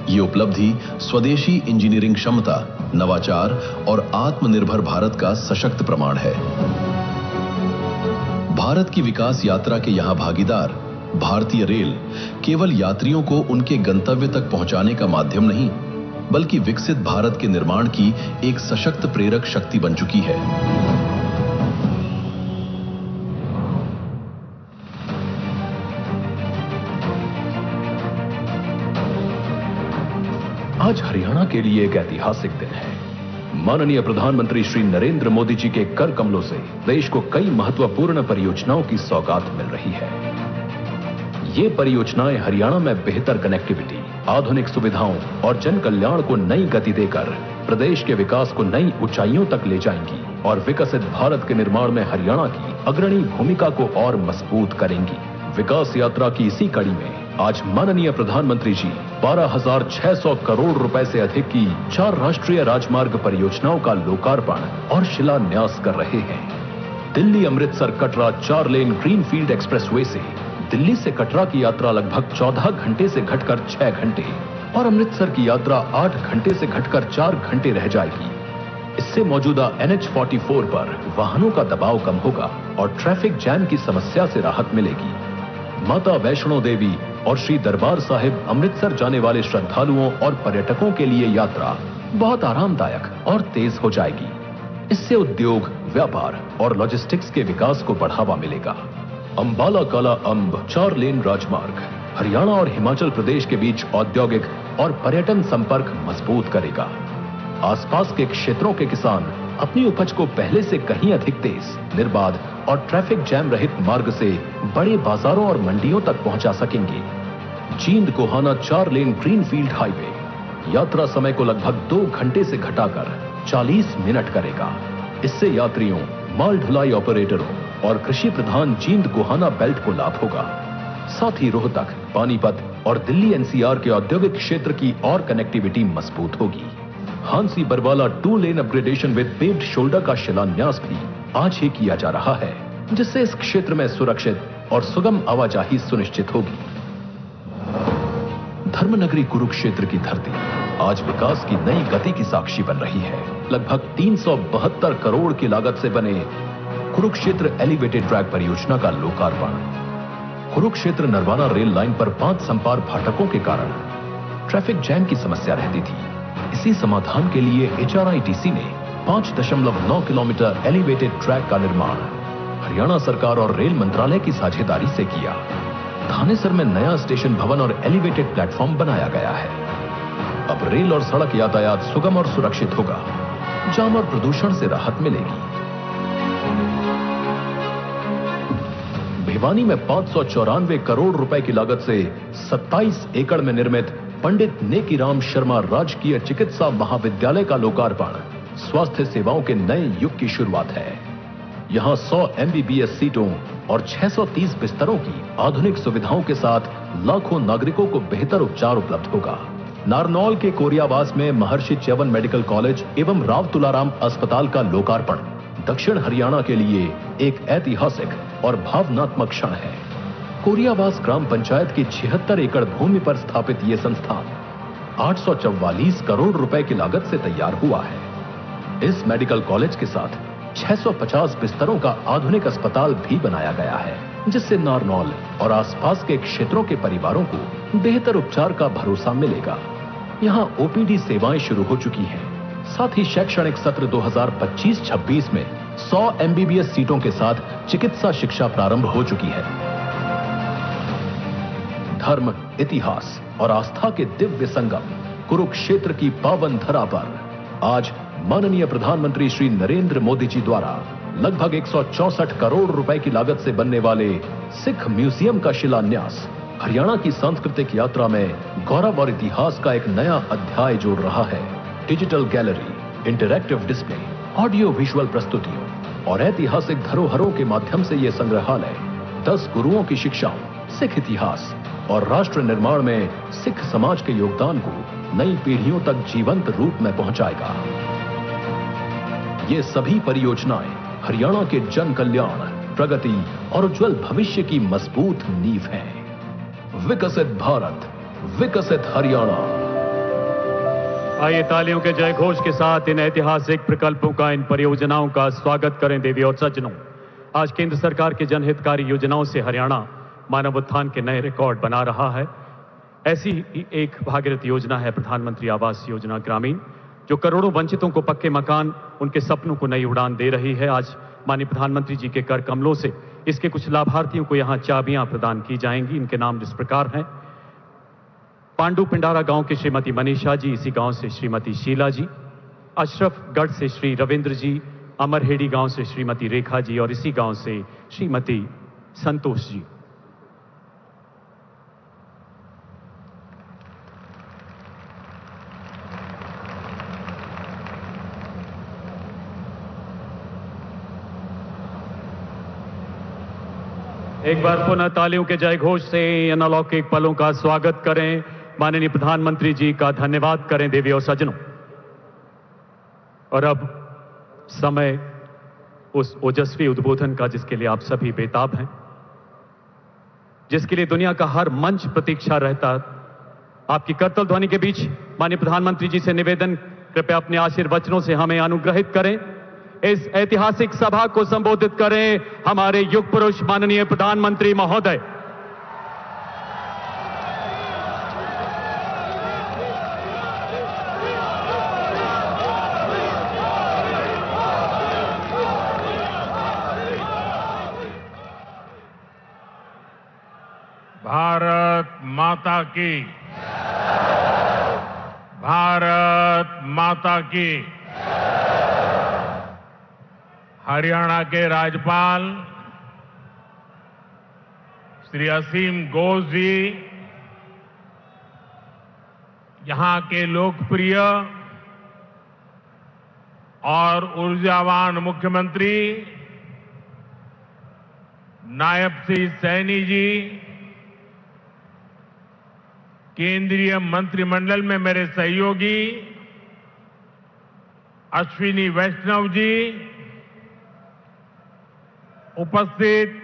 ये उपलब्धि स्वदेशी इंजीनियरिंग क्षमता, नवाचार और आत्मनिर्भर भारत का सशक्त प्रमाण है। भारत की विकास यात्रा के यहां भागीदार भारतीय रेल केवल यात्रियों को उनके गंतव्य तक पहुंचाने का माध्यम नहीं, बल्कि विकसित भारत के निर्माण की एक सशक्त प्रेरक शक्ति बन चुकी है। आज हरियाणा के लिए एक ऐतिहासिक दिन है। माननीय प्रधानमंत्री श्री नरेंद्र मोदी जी के कर कमलों से देश को कई महत्वपूर्ण परियोजनाओं की सौगात मिल रही है। ये परियोजनाएं हरियाणा में बेहतर कनेक्टिविटी, आधुनिक सुविधाओं और जन कल्याण को नई गति देकर प्रदेश के विकास को नई ऊंचाइयों तक ले जाएंगी और विकसित भारत के निर्माण में हरियाणा की अग्रणी भूमिका को और मजबूत करेंगी। विकास यात्रा की इसी कड़ी में आज माननीय प्रधानमंत्री जी 12,600 करोड़ रुपए से अधिक की 4 राष्ट्रीय राजमार्ग परियोजनाओं का लोकार्पण और शिलान्यास कर रहे हैं। Delhi Amritsar Katra 4 lane greenfield expressway से दिल्ली से कटरा की यात्रा लगभग 14 घंटे से घटकर 6 घंटे और अमृतसर की यात्रा 8 घंटे से घटकर 4 घंटे रह जाएगी। इससे मौजूदा NH44 पर वाहनों का दबाव कम होगा और ट्रैफिक जैम की समस्या से राहत मिलेगी। माता वैष्णो देवी और श्री दरबार साहिब अमृतसर जाने वाले श्रद्धालुओं और पर्यटकों के लिए यात्रा बहुत आरामदायक और तेज हो जाएगी। इससे उद्योग, व्यापार और लॉजिस्टिक्स के विकास को बढ़ावा मिलेगा। अंबाला काला अंब 4 लेन राजमार्ग हरियाणा और हिमाचल प्रदेश के बीच औद्योगिक और पर्यटन संपर्क मजबूत करेगा। आसपास के क्षेत्रों के किसान अपनी उपज को पहले से कहीं अधिक तेज, निर्बाध और ट्रैफिक जैम रहित मार्ग से बड़े बाजारों और मंडियों तक पहुंचा सकेंगे। Jind Gohana 4 lane greenfield highway यात्रा समय को लगभग 2 घंटे से घटाकर 40 मिनट करेगा। इससे यात्रियों, माल ढुलाई ऑपरेटरों और कृषि प्रधान जींद गोहाना बेल्ट को लाभ होगा। साथ ही रोहतक, पानीपत और दिल्ली NCR के औद्योगिक क्षेत्र की और कनेक्टिविटी मजबूत होगी। हांसी बरवाला 2 लेन अपग्रेडेशन विद पेव्ड शोल्डर का शिलान्यास भी आज ही किया जा रहा है, जिससे इस क्षेत्र में सुरक्षित और सुगम आवाजाही सुनिश्चित होगी। धर्मनगरी कुरुक्षेत्र की धरती आज विकास की नई गति की साक्षी बन रही है। लगभग 372 करोड़ की लागत से बने कुरुक्षेत्र एलिवेटेड ट्रैक परियोजना का लोकार्पण। कुरुक्षेत्र नरवाना रेल लाइन पर 5 संपार फाटकों के कारण ट्रैफिक जैम की समस्या रहती थी। इसी समाधान के लिए HRITC ने 5.9 किलोमीटर एलिवेटेड ट्रैक का निर्माण हरियाणा सरकार और रेल मंत्रालय की साझेदारी से किया। थानेसर में नया स्टेशन भवन और एलिवेटेड प्लेटफॉर्म बनाया गया है। अब रेल और सड़क यातायात सुगम और सुरक्षित होगा। जाम और प्रदूषण से राहत मिलेगी। भिवानी में 594 करोड़ रुपए की लागत से 27 एकड़ में निर्मित पंडित नेकीराम शर्मा राजकीय चिकित्सा महाविद्यालय का लोकार्पण स्वास्थ्य सेवाओं के नए युग की शुरुआत है। यहां 100 MBBS सीटों और 630 बिस्तरों की आधुनिक सुविधाओं के साथ लाखों नागरिकों को बेहतर उपचार उपलब्ध होगा। नारनौल के कोरियावास में महर्षि च्यवन मेडिकल कॉलेज एवं राव तुलाराम अस्पताल का लोकार्पण दक्षिण हरियाणा के लिए एक ऐतिहासिक और भावनात्मक क्षण है। कोरियावास ग्राम पंचायत की 76 एकड़ भूमि पर स्थापित ये संस्थान 844 करोड़ रुपए की लागत से तैयार हुआ है। इस मेडिकल कॉलेज के साथ 650 बिस्तरों का आधुनिक अस्पताल भी बनाया गया है, जिससे नारनौल और आसपास के क्षेत्रों के परिवारों को बेहतर उपचार का भरोसा मिलेगा। यहाँ OPD सेवाएं शुरू हो चुकी हैं। साथ ही शैक्षणिक सत्र 2025-26 में 100 MBBS सीटों के साथ चिकित्सा शिक्षा प्रारंभ हो चुकी है। धर्म, इतिहास और आस्था के दिव्य संगम कुरुक्षेत्र की पावन धरा पर आज माननीय प्रधानमंत्री श्री नरेंद्र मोदी जी द्वारा लगभग 164 करोड़ रुपए की लागत से बनने वाले सिख म्यूजियम का शिलान्यास हरियाणा की सांस्कृतिक यात्रा में गौरव और इतिहास का एक नया अध्याय जोड़ रहा है। Digital gallery, interactive display, audio visual प्रस्तुतियों और ऐतिहासिक धरोहरों के माध्यम से यह संग्रहालय 10 गुरुओं की शिक्षाओं, सिख इतिहास और राष्ट्र निर्माण में सिख समाज के योगदान को नई पीढ़ियों तक जीवंत रूप में पहुंचाएगा। ये सभी परियोजनाएं हरियाणा के जन कल्याण, प्रगति और उज्जवल भविष्य की मजबूत नींव हैं। विकसित भारत, विकसित हरियाणा। आइए तालियों के जय घोष के साथ इन ऐतिहासिक प्रकल्पों का, इन परियोजनाओं का स्वागत करें। देवी और सज्जनों, आज केंद्र सरकार की जनहितकारी योजनाओं से हरियाणा मानव उत्थान के नए रिकॉर्ड बना रहा है। ऐसी ही एक भागीरथ योजना है प्रधानमंत्री आवास योजना ग्रामीण, जो करोड़ों वंचितों को पक्के मकान, उनके सपनों को नई उड़ान दे रही है। आज माननीय प्रधानमंत्री जी के कर कमलों से इसके कुछ लाभार्थियों को यहां चाबियां प्रदान की जाएंगी। इनके नाम इस प्रकार हैं। पांडु पिंडारा गांव के श्रीमती मनीषा जी, इसी गांव से श्रीमती शीला जी, अशरफगढ़ से श्री रविंद्र जी, अमरहेड़ी गांव से श्रीमती रेखा जी और इसी गांव से श्रीमती संतोष जी। एक बार पुनः तालियों के जय घोष से इन अलौकिक पलों का स्वागत करें। माननीय प्रधानमंत्री जी का धन्यवाद करें। देवी और सज्जनों, और अब समय उस ओजस्वी उद्बोधन का जिसके लिए आप सभी बेताब हैं, जिसके लिए दुनिया का हर मंच प्रतीक्षा रहता। आपकी करतल ध्वनि के बीच माननीय प्रधानमंत्री जी से निवेदन, कृपया अपने आशीर्वचनों से हमें अनुग्रहित करें। इस ऐतिहासिक सभा को संबोधित करें हमारे युग पुरुष माननीय प्रधानमंत्री महोदय। भारत माता की, भारत माता की। हरियाणा के राज्यपाल श्री असीम घोष जी, यहां के लोकप्रिय और ऊर्जावान मुख्यमंत्री नायब सिंह सैनी जी, केंद्रीय मंत्रिमंडल में मेरे सहयोगी अश्विनी वैष्णव जी, उपस्थित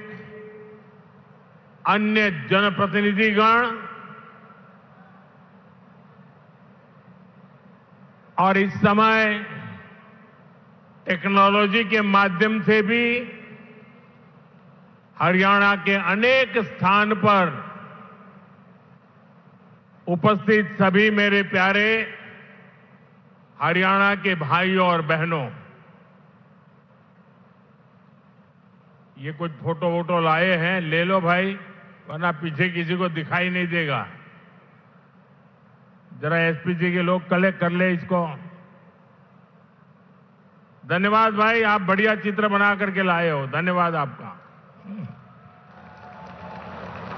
अन्य जनप्रतिनिधिगण, और इस समय टेक्नोलॉजी के माध्यम से भी हरियाणा के अनेक स्थान पर उपस्थित सभी मेरे प्यारे हरियाणा के भाइयों और बहनों, ये कुछ फोटो वोटो लाए हैं, ले लो भाई, वरना पीछे किसी को दिखाई नहीं देगा। जरा एसपी जी के लोग कलेक्ट कर ले इसको। धन्यवाद भाई, आप बढ़िया चित्र बना करके लाए हो, धन्यवाद आपका।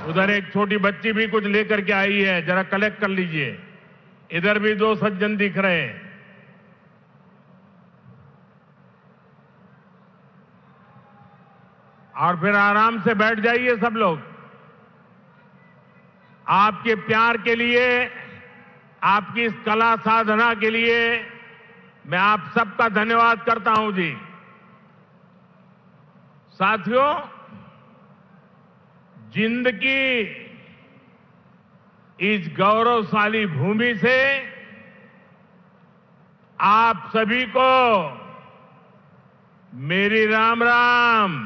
उधर एक छोटी बच्ची भी कुछ लेकर के आई है, जरा कलेक्ट कर लीजिए। इधर भी दो सज्जन दिख रहे हैं। और फिर आराम से बैठ जाइए सब लोग। आपके प्यार के लिए, आपकी इस कला साधना के लिए मैं आप सबका धन्यवाद करता हूं जी। साथियों, जिंद की इस गौरवशाली भूमि से आप सभी को मेरी राम राम।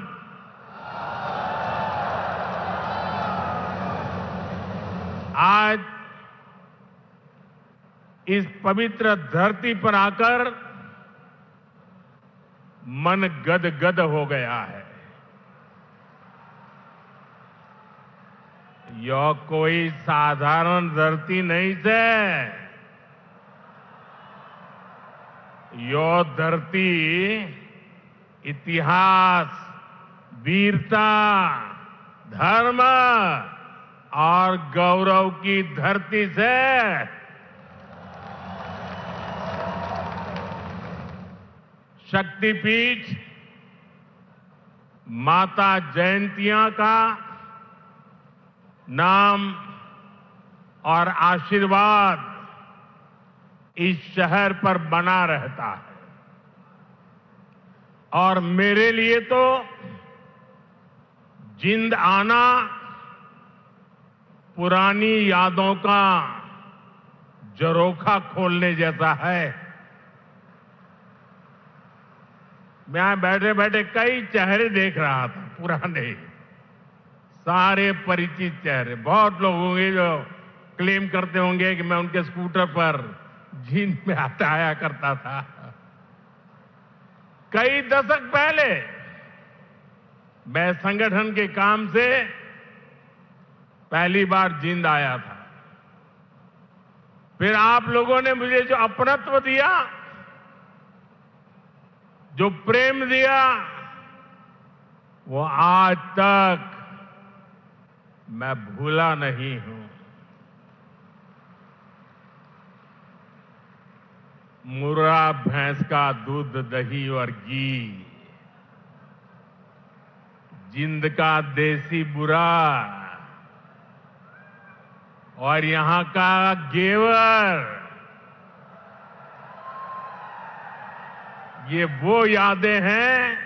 आज इस पवित्र धरती पर आकर मन गदगद हो गया है। यह कोई साधारण धरती नहीं है। यह धरती इतिहास, वीरता, धर्म और गौरव की धरती से शक्तिपीठ माता जयंतिया का नाम और आशीर्वाद इस शहर पर बना रहता है। और मेरे लिए तो जिंद आना पुरानी यादों का झरोखा खोलने जैसा है। मैं बैठे बैठे कई चेहरे देख रहा था, पुराने, सारे परिचित चेहरे। बहुत लोग होंगे जो क्लेम करते होंगे कि मैं उनके स्कूटर पर जींद में आया करता था। कई दशक पहले मैं संगठन के काम से पहली बार जींद आया था। फिर आप लोगों ने मुझे जो अपनत्व दिया, जो प्रेम दिया, वो आज तक मैं भूला नहीं हूं। मुर्रा भैंस का दूध, दही और घी, जिंद का देसी बुरा और यहां का घेवर, ये वो यादें हैं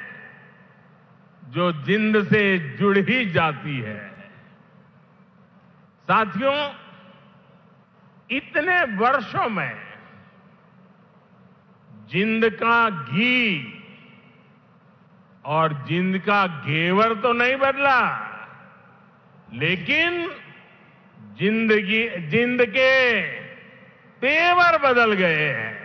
जो जिंद से जुड़ ही जाती है। साथियों, इतने वर्षों में जिंद का घी और जिंद का घेवर तो नहीं बदला, लेकिन जिंद के तेवर बदल गए हैं।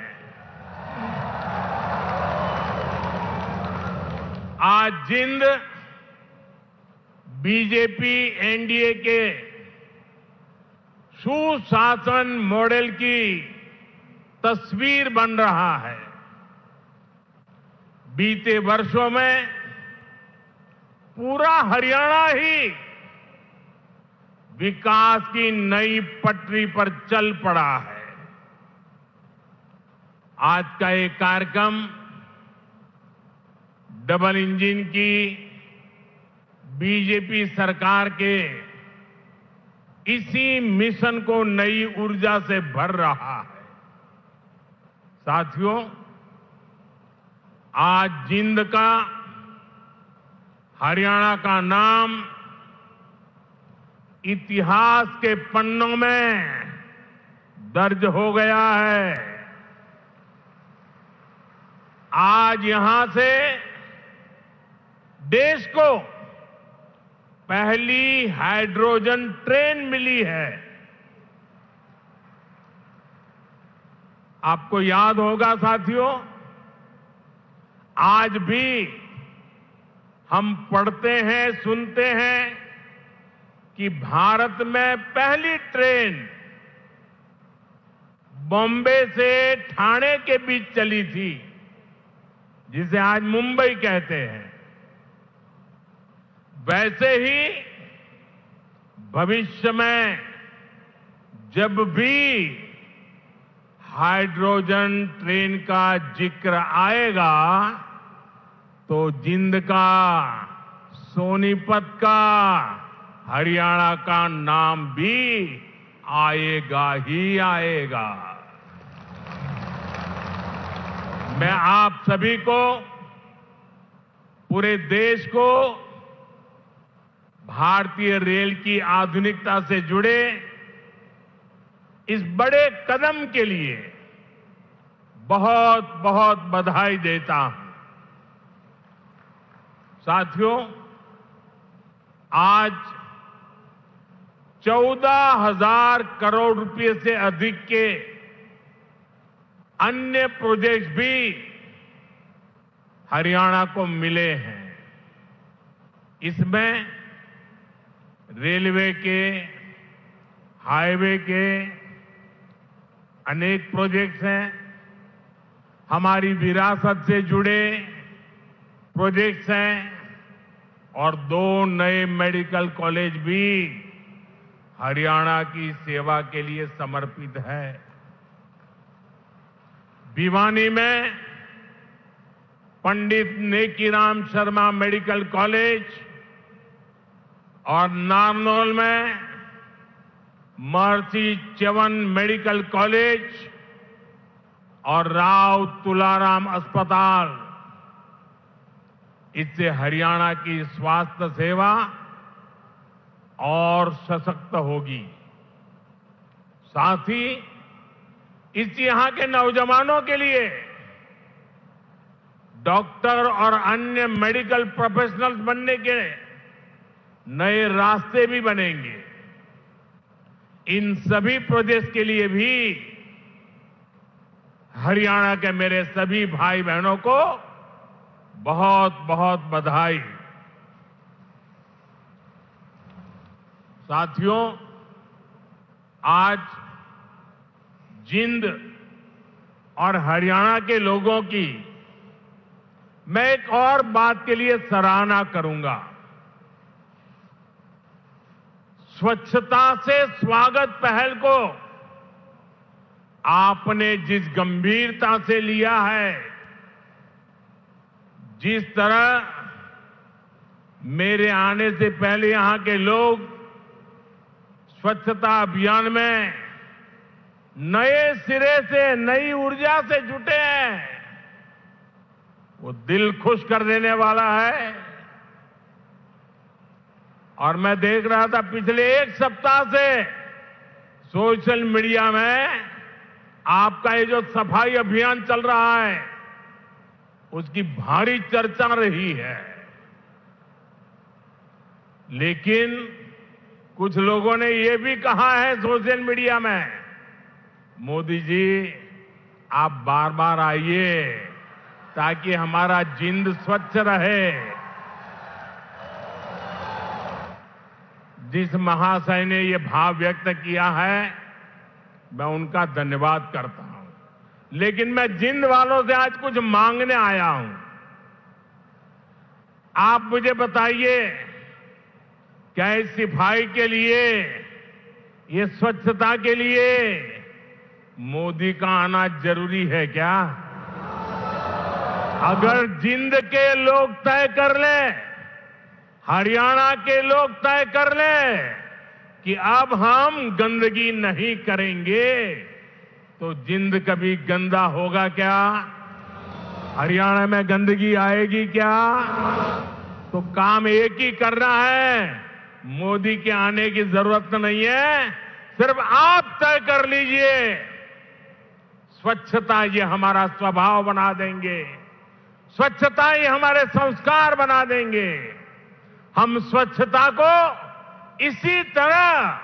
आज जिंद बीजेपी एनडीए के सुशासन मॉडल की तस्वीर बन रहा है। बीते वर्षों में पूरा हरियाणा ही विकास की नई पटरी पर चल पड़ा है। आज का ये कार्यक्रम डबल इंजन की बीजेपी सरकार के इसी मिशन को नई ऊर्जा से भर रहा है। साथियों, आज जिंद का, हरियाणा का नाम इतिहास के पन्नों में दर्ज हो गया है। आज यहां से देश को पहली हाइड्रोजन ट्रेन मिली है। आपको याद होगा साथियों, आज भी हम पढ़ते हैं, सुनते हैं कि भारत में पहली ट्रेन बॉम्बे से ठाणे के बीच चली थी, जिसे आज मुंबई कहते हैं। वैसे ही भविष्य में जब भी हाइड्रोजन ट्रेन का जिक्र आएगा तो जिंद का, सोनीपत का, हरियाणा का नाम भी आएगा ही आएगा। मैं आप सभी को, पूरे देश को भारतीय रेल की आधुनिकता से जुड़े इस बड़े कदम के लिए बहुत बहुत बधाई देता हूं। साथियों, आज 14,000 करोड़ रुपए से अधिक के अन्य प्रोजेक्ट भी हरियाणा को मिले हैं। इसमें रेलवे के, हाईवे के अनेक प्रोजेक्ट्स हैं, हमारी विरासत से जुड़े प्रोजेक्ट्स हैं और 2 नए मेडिकल कॉलेज भी हरियाणा की सेवा के लिए समर्पित है। भिवानी में पंडित नेकीराम शर्मा मेडिकल कॉलेज और नारनौल में महर्षि च्यवन मेडिकल कॉलेज और राव तुलाराम अस्पताल, इससे हरियाणा की स्वास्थ्य सेवा और सशक्त होगी। साथ ही इससे यहां के नौजवानों के लिए डॉक्टर और अन्य मेडिकल प्रोफेशनल्स बनने के नए रास्ते भी बनेंगे। इन सभी प्रोजेक्ट्स के लिए भी हरियाणा के मेरे सभी भाई बहनों को बहुत बहुत बधाई। साथियों, आज जिंद और हरियाणा के लोगों की मैं एक और बात के लिए सराहना करूंगा। स्वच्छता से स्वागत पहल को आपने जिस गंभीरता से लिया है, जिस तरह मेरे आने से पहले यहां के लोग स्वच्छता अभियान में नए सिरे से, नई ऊर्जा से जुटे हैं, वो दिल खुश कर देने वाला है। और मैं देख रहा था पिछले 1 सप्ताह से सोशल मीडिया में आपका ये जो सफाई अभियान चल रहा है, उसकी भारी चर्चा रही है। लेकिन कुछ लोगों ने ये भी कहा है सोशल मीडिया में, मोदी जी आप बार बार आइए ताकि हमारा जिंद स्वच्छ रहे। जिस महाशय ने ये भाव व्यक्त किया है, मैं उनका धन्यवाद करता हूं। लेकिन मैं जिंद वालों से आज कुछ मांगने आया हूं। आप मुझे बताइए, क्या इस सफाई के लिए, ये स्वच्छता के लिए मोदी का आना जरूरी है क्या? अगर जिंद के लोग तय कर लें, हरियाणा के लोग तय कर लें कि अब हम गंदगी नहीं करेंगे, तो जिंद कभी गंदा होगा क्या? हरियाणा में गंदगी आएगी क्या? तो काम एक ही करना है, मोदी के आने की जरूरत नहीं है, सिर्फ आप तय कर लीजिए। स्वच्छता ये हमारा स्वभाव बना देंगे, स्वच्छता ही हमारे संस्कार बना देंगे। हम स्वच्छता को इसी तरह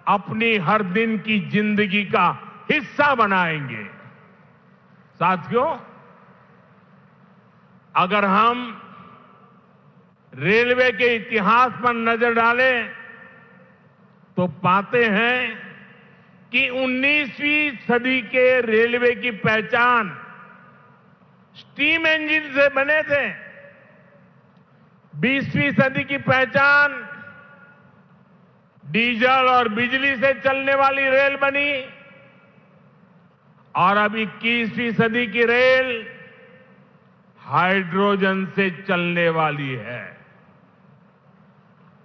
अपनी हर दिन की जिंदगी का हिस्सा बनाएंगे। साथियों, अगर हम रेलवे के इतिहास पर नजर डालें तो पाते हैं कि 19वीं सदी के रेलवे की पहचान स्टीम इंजन से बने थे। 20वीं सदी की पहचान डीजल और बिजली से चलने वाली रेल बनी और अब 21वीं सदी की रेल हाइड्रोजन से चलने वाली है।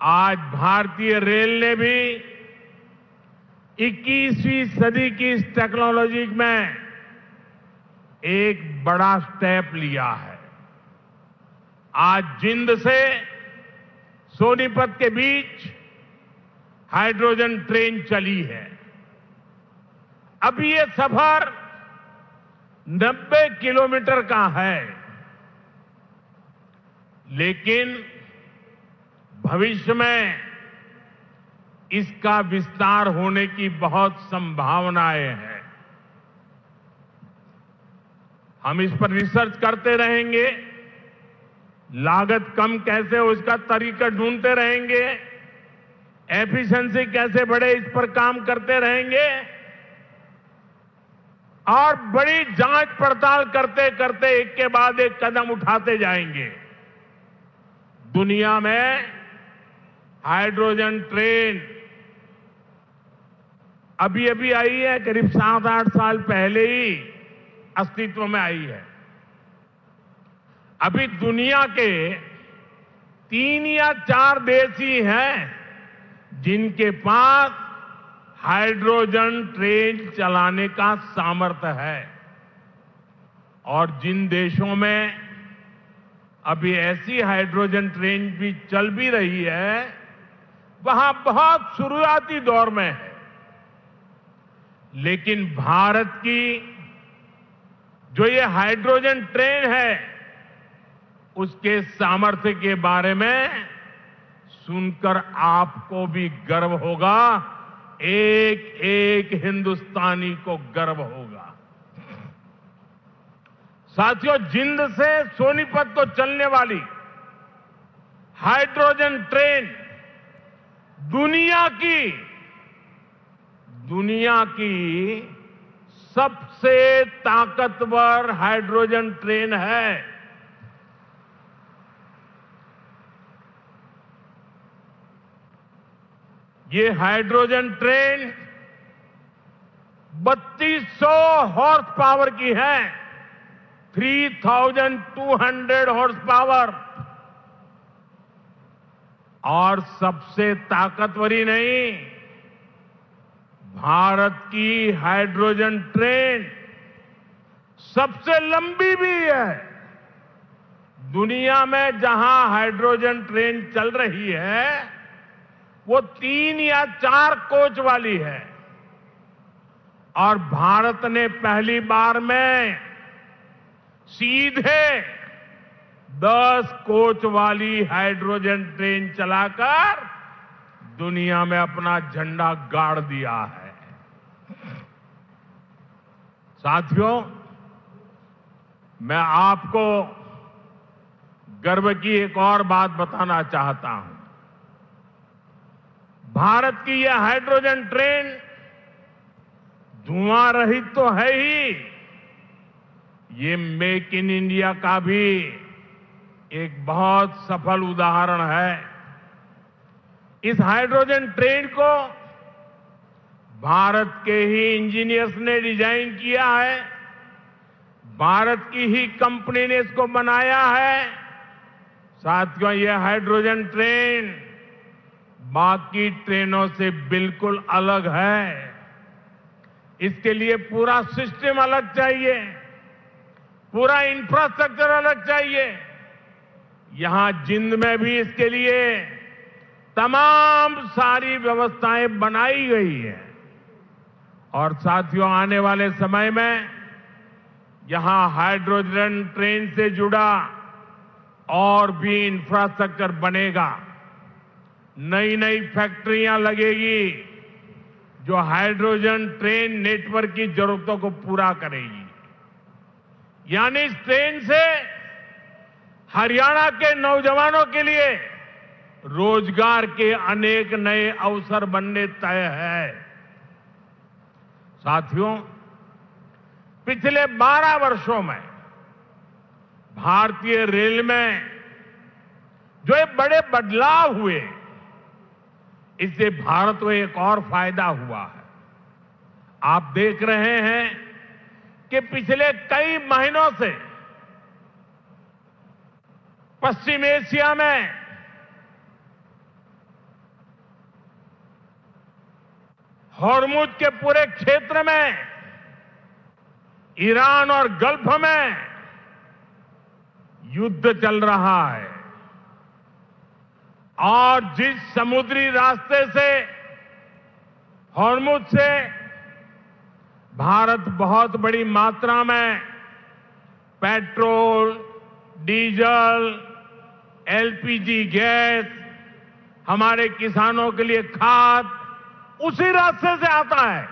आज भारतीय रेल ने भी 21वीं सदी की इस टेक्नोलॉजी में एक बड़ा स्टेप लिया है। आज जिंद से सोनीपत के बीच हाइड्रोजन ट्रेन चली है। अभी ये सफर 90 किलोमीटर का है, लेकिन भविष्य में इसका विस्तार होने की बहुत संभावनाएं हैं। हम इस पर रिसर्च करते रहेंगे, लागत कम कैसे हो इसका तरीका ढूंढते रहेंगे, एफिशिएंसी कैसे बढ़े इस पर काम करते रहेंगे और बड़ी जांच पड़ताल करते करते एक के बाद एक कदम उठाते जाएंगे। दुनिया में हाइड्रोजन ट्रेन अभी अभी आई है, करीब 7-8 साल पहले ही अस्तित्व में आई है। अभी दुनिया के 3 या 4 देश ही हैं जिनके पास हाइड्रोजन ट्रेन चलाने का सामर्थ्य है और जिन देशों में अभी ऐसी हाइड्रोजन ट्रेन भी चल भी रही है वहां बहुत शुरुआती दौर में है। लेकिन भारत की जो ये हाइड्रोजन ट्रेन है उसके सामर्थ्य के बारे में सुनकर आपको भी गर्व होगा, एक एक हिंदुस्तानी को गर्व होगा। साथियों, जिंद से सोनीपत को चलने वाली हाइड्रोजन ट्रेन दुनिया की सबसे ताकतवर हाइड्रोजन ट्रेन है। ये हाइड्रोजन ट्रेन 3200 हॉर्स पावर की है, 3200 हॉर्स पावर। और सबसे ताकतवर ही नहीं, भारत की हाइड्रोजन ट्रेन सबसे लंबी भी है। दुनिया में जहां हाइड्रोजन ट्रेन चल रही है वो 3 या 4 कोच वाली है और भारत ने पहली बार में सीधे 10 कोच वाली हाइड्रोजन ट्रेन चलाकर दुनिया में अपना झंडा गाड़ दिया है। साथियों, मैं आपको गर्व की एक और बात बताना चाहता हूं। भारत की यह हाइड्रोजन ट्रेन धुआं रहित तो है ही, ये मेक इन इंडिया का भी एक बहुत सफल उदाहरण है। इस हाइड्रोजन ट्रेन को भारत के ही इंजीनियर्स ने डिजाइन किया है, भारत की ही कंपनी ने इसको बनाया है। साथियों, यह हाइड्रोजन ट्रेन बाकी ट्रेनों से बिल्कुल अलग है। इसके लिए पूरा सिस्टम अलग चाहिए, पूरा इंफ्रास्ट्रक्चर अलग चाहिए। यहां जिंद में भी इसके लिए तमाम सारी व्यवस्थाएं बनाई गई हैं और साथियों, आने वाले समय में यहां हाइड्रोजन ट्रेन से जुड़ा और भी इंफ्रास्ट्रक्चर बनेगा। नई नई फैक्ट्रियां लगेगी जो हाइड्रोजन ट्रेन नेटवर्क की जरूरतों को पूरा करेगी। यानी इस ट्रेन से हरियाणा के नौजवानों के लिए रोजगार के अनेक नए अवसर बनने तय है। साथियों, पिछले 12 वर्षों में भारतीय रेल में जो ये बड़े बदलाव हुए, इससे भारत को एक और फायदा हुआ है। आप देख रहे हैं कि पिछले कई महीनों से पश्चिम एशिया में हॉर्मुज के पूरे क्षेत्र में, ईरान और गल्फ में युद्ध चल रहा है और जिस समुद्री रास्ते से, हॉर्मुज से भारत बहुत बड़ी मात्रा में पेट्रोल, डीजल, एलपीजी गैस, हमारे किसानों के लिए खाद उसी रास्ते से आता है,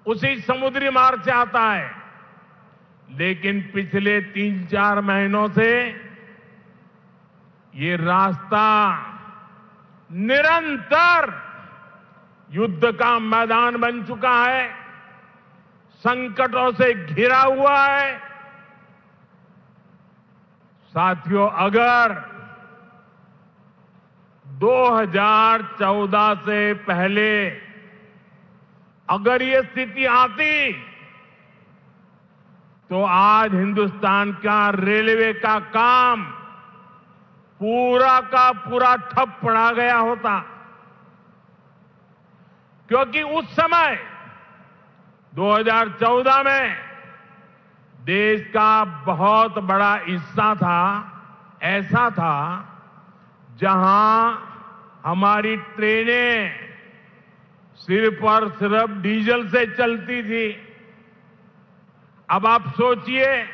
उसी समुद्री मार्ग से आता है। लेकिन पिछले 3-4 महीनों से ये रास्ता निरंतर युद्ध का मैदान बन चुका है, संकटों से घिरा हुआ है। साथियों, अगर 2014 से पहले अगर ये स्थिति आती तो आज हिंदुस्तान का रेलवे का काम पूरा का पूरा ठप पड़ा गया होता, क्योंकि उस समय 2014 में देश का बहुत बड़ा हिस्सा था, ऐसा था जहां हमारी ट्रेनें सिर्फ और सिर्फ डीजल से चलती थी। अब आप सोचिए,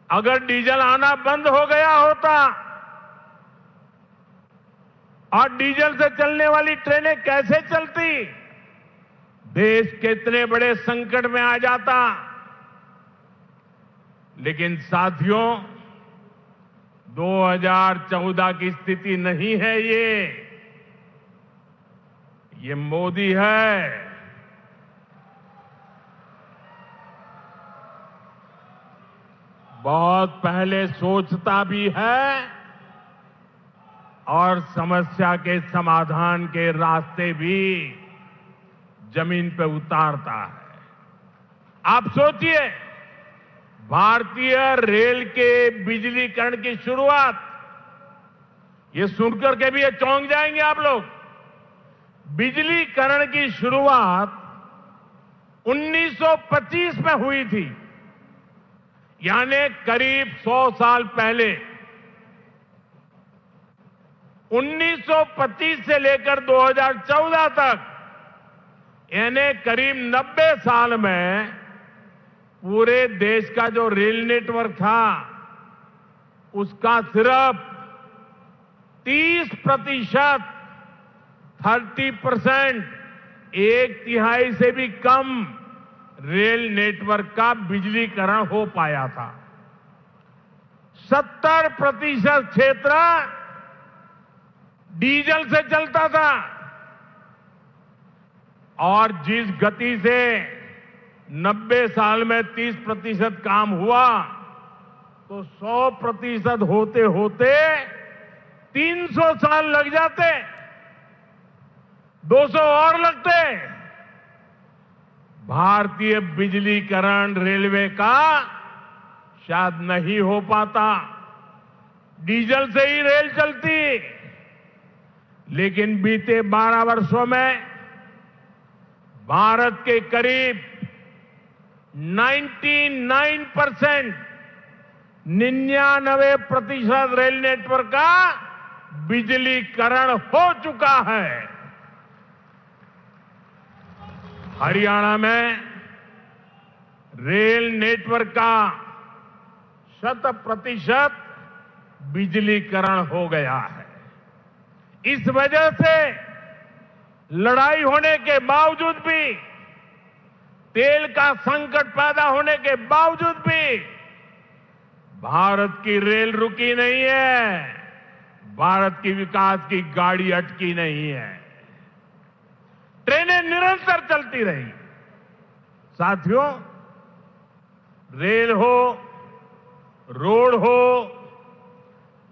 अगर डीजल आना बंद हो गया होता और डीजल से चलने वाली ट्रेनें कैसे चलती, देश कितने बड़े संकट में आ जाता। लेकिन साथियों, 2014 की स्थिति नहीं है ये मोदी है। बहुत पहले सोचता भी है और समस्या के समाधान के रास्ते भी जमीन पे उतारता है। आप सोचिए, भारतीय रेल के बिजलीकरण की शुरुआत, ये सुनकर के भी ये चौंक जाएंगे आप लोग। बिजलीकरण की शुरुआत 1925 में हुई थी, यानी करीब 100 साल पहले। 1925 से लेकर 2014 तक, यानी करीब 90 साल में पूरे देश का जो रेल नेटवर्क था, उसका सिर्फ 30%, 30%, 1/3 से भी कम रेल नेटवर्क का बिजलीकरण हो पाया था। 70% क्षेत्र डीजल से चलता था और जिस गति से 90 साल में 30% काम हुआ, तो 100% होते होते 300 साल लग जाते, 200 और लगते। भारतीय बिजलीकरण रेलवे का शायद नहीं हो पाता, डीजल से ही रेल चलती। लेकिन बीते 12 वर्षों में भारत के करीब 99%, 99% रेल नेटवर्क का बिजलीकरण हो चुका है। हरियाणा में रेल नेटवर्क का 100% बिजलीकरण हो गया है। इस वजह से लड़ाई होने के बावजूद भी, तेल का संकट पैदा होने के बावजूद भी भारत की रेल रुकी नहीं है, भारत की विकास की गाड़ी अटकी नहीं है। ट्रेनें निरंतर चलती रही। साथियों, रेल हो, रोड हो,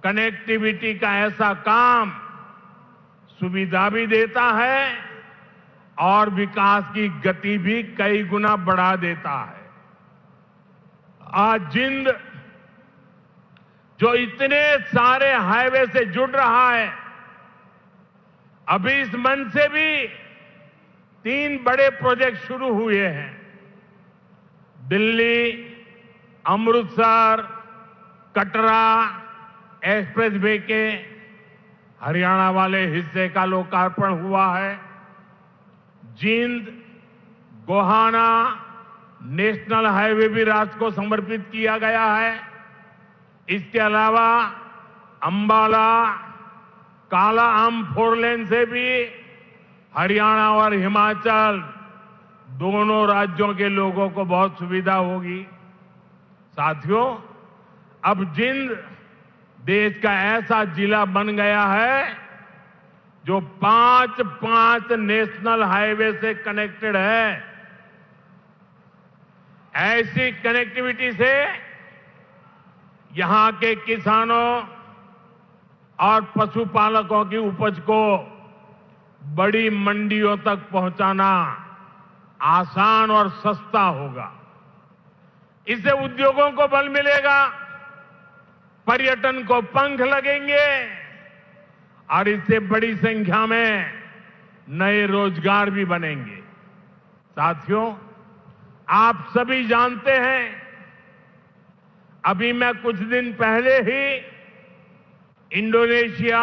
कनेक्टिविटी का ऐसा काम सुविधा भी देता है और विकास की गति भी कई गुना बढ़ा देता है। आज जिंद जो इतने सारे हाईवे से जुड़ रहा है, अभी इस मंच से भी 3 बड़े प्रोजेक्ट शुरू हुए हैं। दिल्ली, अमृतसर, कटरा एक्सप्रेस वे के हरियाणा वाले हिस्से का लोकार्पण हुआ है। जिंद गोहाना नेशनल हाईवे भी राष्ट्र को समर्पित किया गया है। इसके अलावा अंबाला काला आम 4 लेन से भी हरियाणा और हिमाचल दोनों राज्यों के लोगों को बहुत सुविधा होगी। साथियों, अब जिंद देश का ऐसा जिला बन गया है जो 5 नेशनल हाईवे से कनेक्टेड है। ऐसी कनेक्टिविटी से यहां के किसानों और पशुपालकों की उपज को बड़ी मंडियों तक पहुंचाना आसान और सस्ता होगा। इससे उद्योगों को बल मिलेगा, पर्यटन को पंख लगेंगे और इससे बड़ी संख्या में नए रोजगार भी बनेंगे। साथियों, आप सभी जानते हैं, अभी मैं कुछ दिन पहले ही इंडोनेशिया,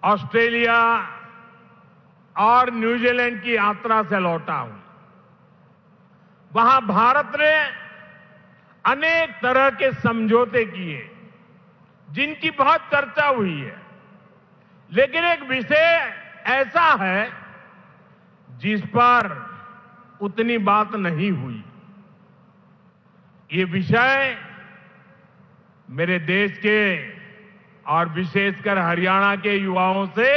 ऑस्ट्रेलिया और न्यूजीलैंड की यात्रा से लौटा हूं। वहां भारत ने अनेक तरह के समझौते किए जिनकी बहुत चर्चा हुई है, लेकिन एक विषय ऐसा है जिस पर उतनी बात नहीं हुई। ये विषय मेरे देश के और विशेषकर हरियाणा के युवाओं से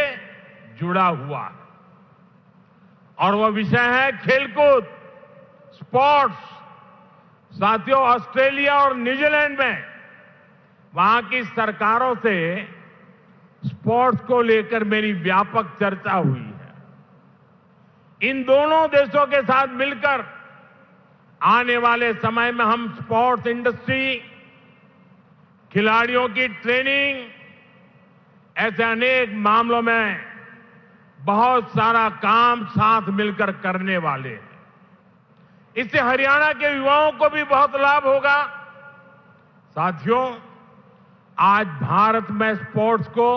जुड़ा हुआ है और वह विषय है खेलकूद, स्पोर्ट्स। साथियों, ऑस्ट्रेलिया और न्यूजीलैंड में वहां की सरकारों से स्पोर्ट्स को लेकर मेरी व्यापक चर्चा हुई है। इन दोनों देशों के साथ मिलकर आने वाले समय में हम स्पोर्ट्स इंडस्ट्री, खिलाड़ियों की ट्रेनिंग, ऐसे अनेक मामलों में बहुत सारा काम साथ मिलकर करने वाले हैं। इससे हरियाणा के युवाओं को भी बहुत लाभ होगा। साथियों, आज भारत में स्पोर्ट्स को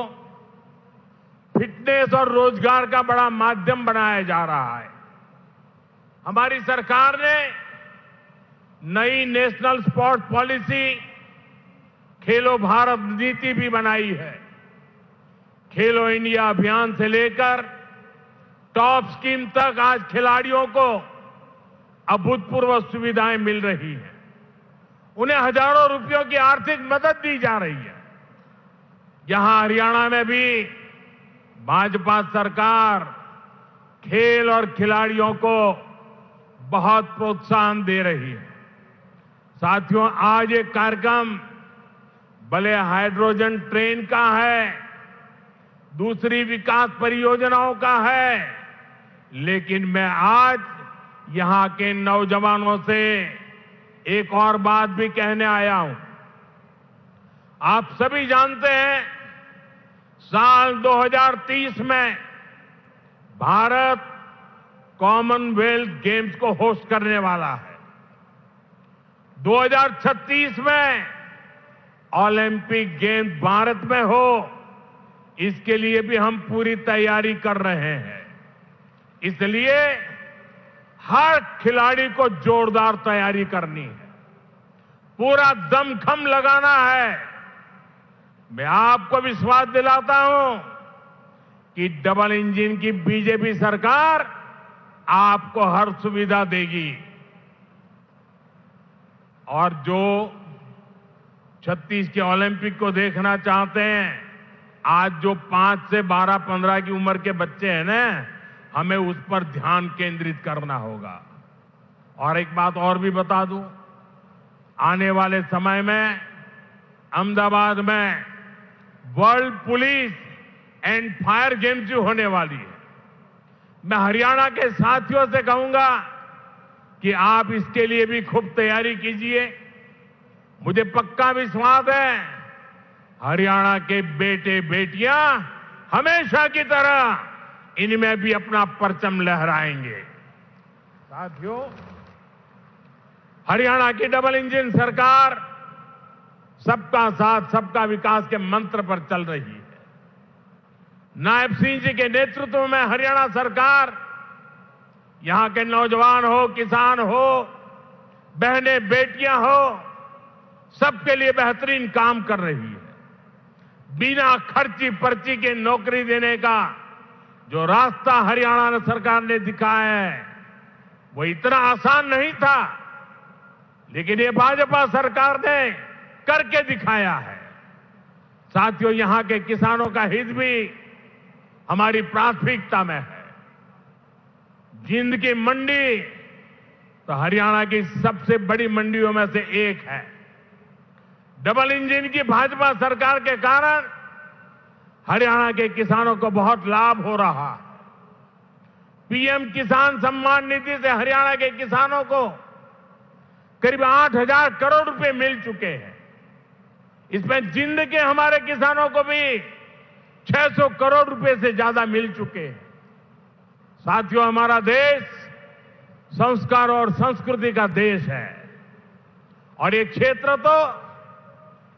फिटनेस और रोजगार का बड़ा माध्यम बनाया जा रहा है। हमारी सरकार ने नई नेशनल स्पोर्ट्स पॉलिसी खेलो भारत नीति भी बनाई है। खेलो इंडिया अभियान से लेकर टॉप स्कीम तक आज खिलाड़ियों को अभूतपूर्व सुविधाएं मिल रही हैं। उन्हें हजारों रुपयों की आर्थिक मदद दी जा रही है। यहां हरियाणा में भी भाजपा सरकार खेल और खिलाड़ियों को बहुत प्रोत्साहन दे रही है। साथियों, आज एक कार्यक्रम भले हाइड्रोजन ट्रेन का है, दूसरी विकास परियोजनाओं का है, लेकिन मैं आज यहां के नौजवानों से एक और बात भी कहने आया हूं। आप सभी जानते हैं, साल 2030 में भारत कॉमनवेल्थ गेम्स को होस्ट करने वाला है। 2036 में ओलंपिक गेम्स भारत में हो, इसके लिए भी हम पूरी तैयारी कर रहे हैं। इसलिए हर खिलाड़ी को जोरदार तैयारी करनी है, पूरा दमखम लगाना है। मैं आपको विश्वास दिलाता हूं कि डबल इंजन की बीजेपी सरकार आपको हर सुविधा देगी। और जो 36 के ओलंपिक को देखना चाहते हैं, आज जो 5 से 12, 15 की उम्र के बच्चे हैं ना, हमें उस पर ध्यान केंद्रित करना होगा। और एक बात और भी बता दूं, आने वाले समय में अहमदाबाद में world police and fire games जो होने वाली है, मैं हरियाणा के साथियों से कहूंगा कि आप इसके लिए भी खूब तैयारी कीजिए। मुझे पक्का विश्वास है हरियाणा के बेटे बेटियां हमेशा की तरह इनमें भी अपना परचम लहराएंगे। साथियों, हरियाणा की डबल इंजन सरकार सबका साथ सबका विकास के मंत्र पर चल रही है। नायब सिंह जी के नेतृत्व में हरियाणा सरकार यहां के नौजवान हो, किसान हो, बहनें बेटियां हो, सबके लिए बेहतरीन काम कर रही है। बिना खर्ची पर्ची के नौकरी देने का जो रास्ता हरियाणा सरकार ने दिखाया है, वो इतना आसान नहीं था, लेकिन ये भाजपा सरकार ने करके दिखाया है। साथियों, यहां के किसानों का हित भी हमारी प्राथमिकता में है। जिंद की मंडी तो हरियाणा की सबसे बड़ी मंडियों में से एक है। डबल इंजन की भाजपा सरकार के कारण हरियाणा के किसानों को बहुत लाभ हो रहा है। पीएम किसान सम्मान निधि से हरियाणा के किसानों को करीब 8,000 करोड़ रुपए मिल चुके हैं। इसमें जिंद के हमारे किसानों को भी 600 करोड़ रुपए से ज्यादा मिल चुके हैं। साथियों, हमारा देश संस्कार और संस्कृति का देश है और ये क्षेत्र तो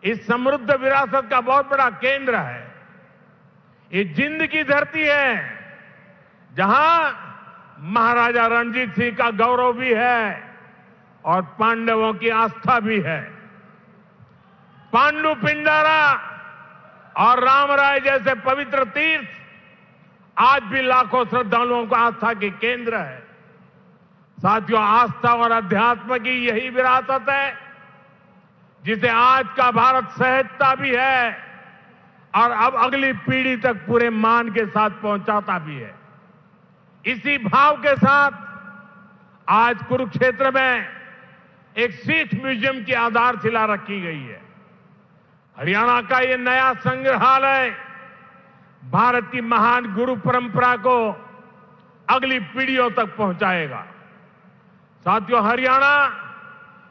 इस समृद्ध विरासत का बहुत बड़ा केंद्र है। ये जिंद की धरती है जहां महाराजा रणजीत सिंह का गौरव भी है और पांडवों की आस्था भी है। पांडु पिंडारा और रामराय जैसे पवित्र तीर्थ आज भी लाखों श्रद्धालुओं को आस्था के केंद्र है। साथियों, आस्था और अध्यात्म की यही विरासत है जिसे आज का भारत सहजता भी है और अब अगली पीढ़ी तक पूरे मान के साथ पहुंचाता भी है। इसी भाव के साथ आज कुरुक्षेत्र में एक सिख म्यूजियम की आधारशिला रखी गई है। हरियाणा का ये नया संग्रहालय भारत की महान गुरु परंपरा को अगली पीढ़ियों तक पहुंचाएगा। साथियों, हरियाणा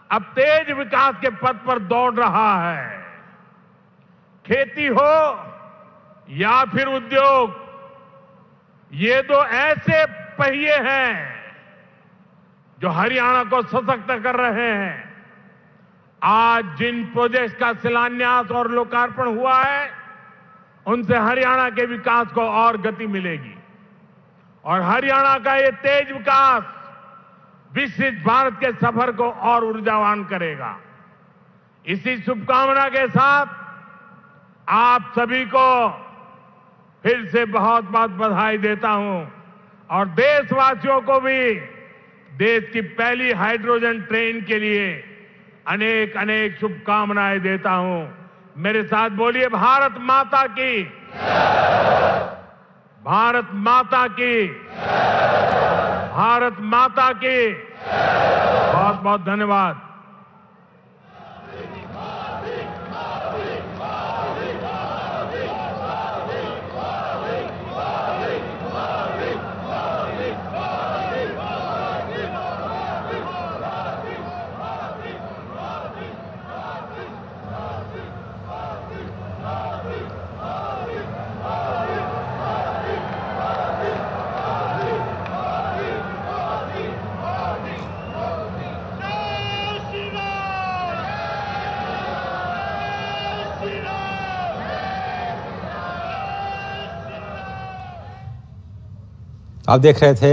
अब तेज विकास के पथ पर दौड़ रहा है। खेती हो या फिर उद्योग, ये दो ऐसे पहिए हैं जो हरियाणा को सशक्त कर रहे हैं। आज जिन प्रोजेक्ट्स का शिलान्यास और लोकार्पण हुआ है, उनसे हरियाणा के विकास को और गति मिलेगी और हरियाणा का ये तेज विकास विकसित भारत के सफर को और ऊर्जावान करेगा। इसी शुभकामना के साथ आप सभी को फिर से बहुत बहुत बधाई देता हूं और देशवासियों को भी देश की पहली हाइड्रोजन ट्रेन के लिए अनेक अनेक शुभकामनाएं देता हूं। मेरे साथ बोलिए, भारत माता की, भारत माता की, भारत माता की। बहुत बहुत धन्यवाद। आप देख रहे थे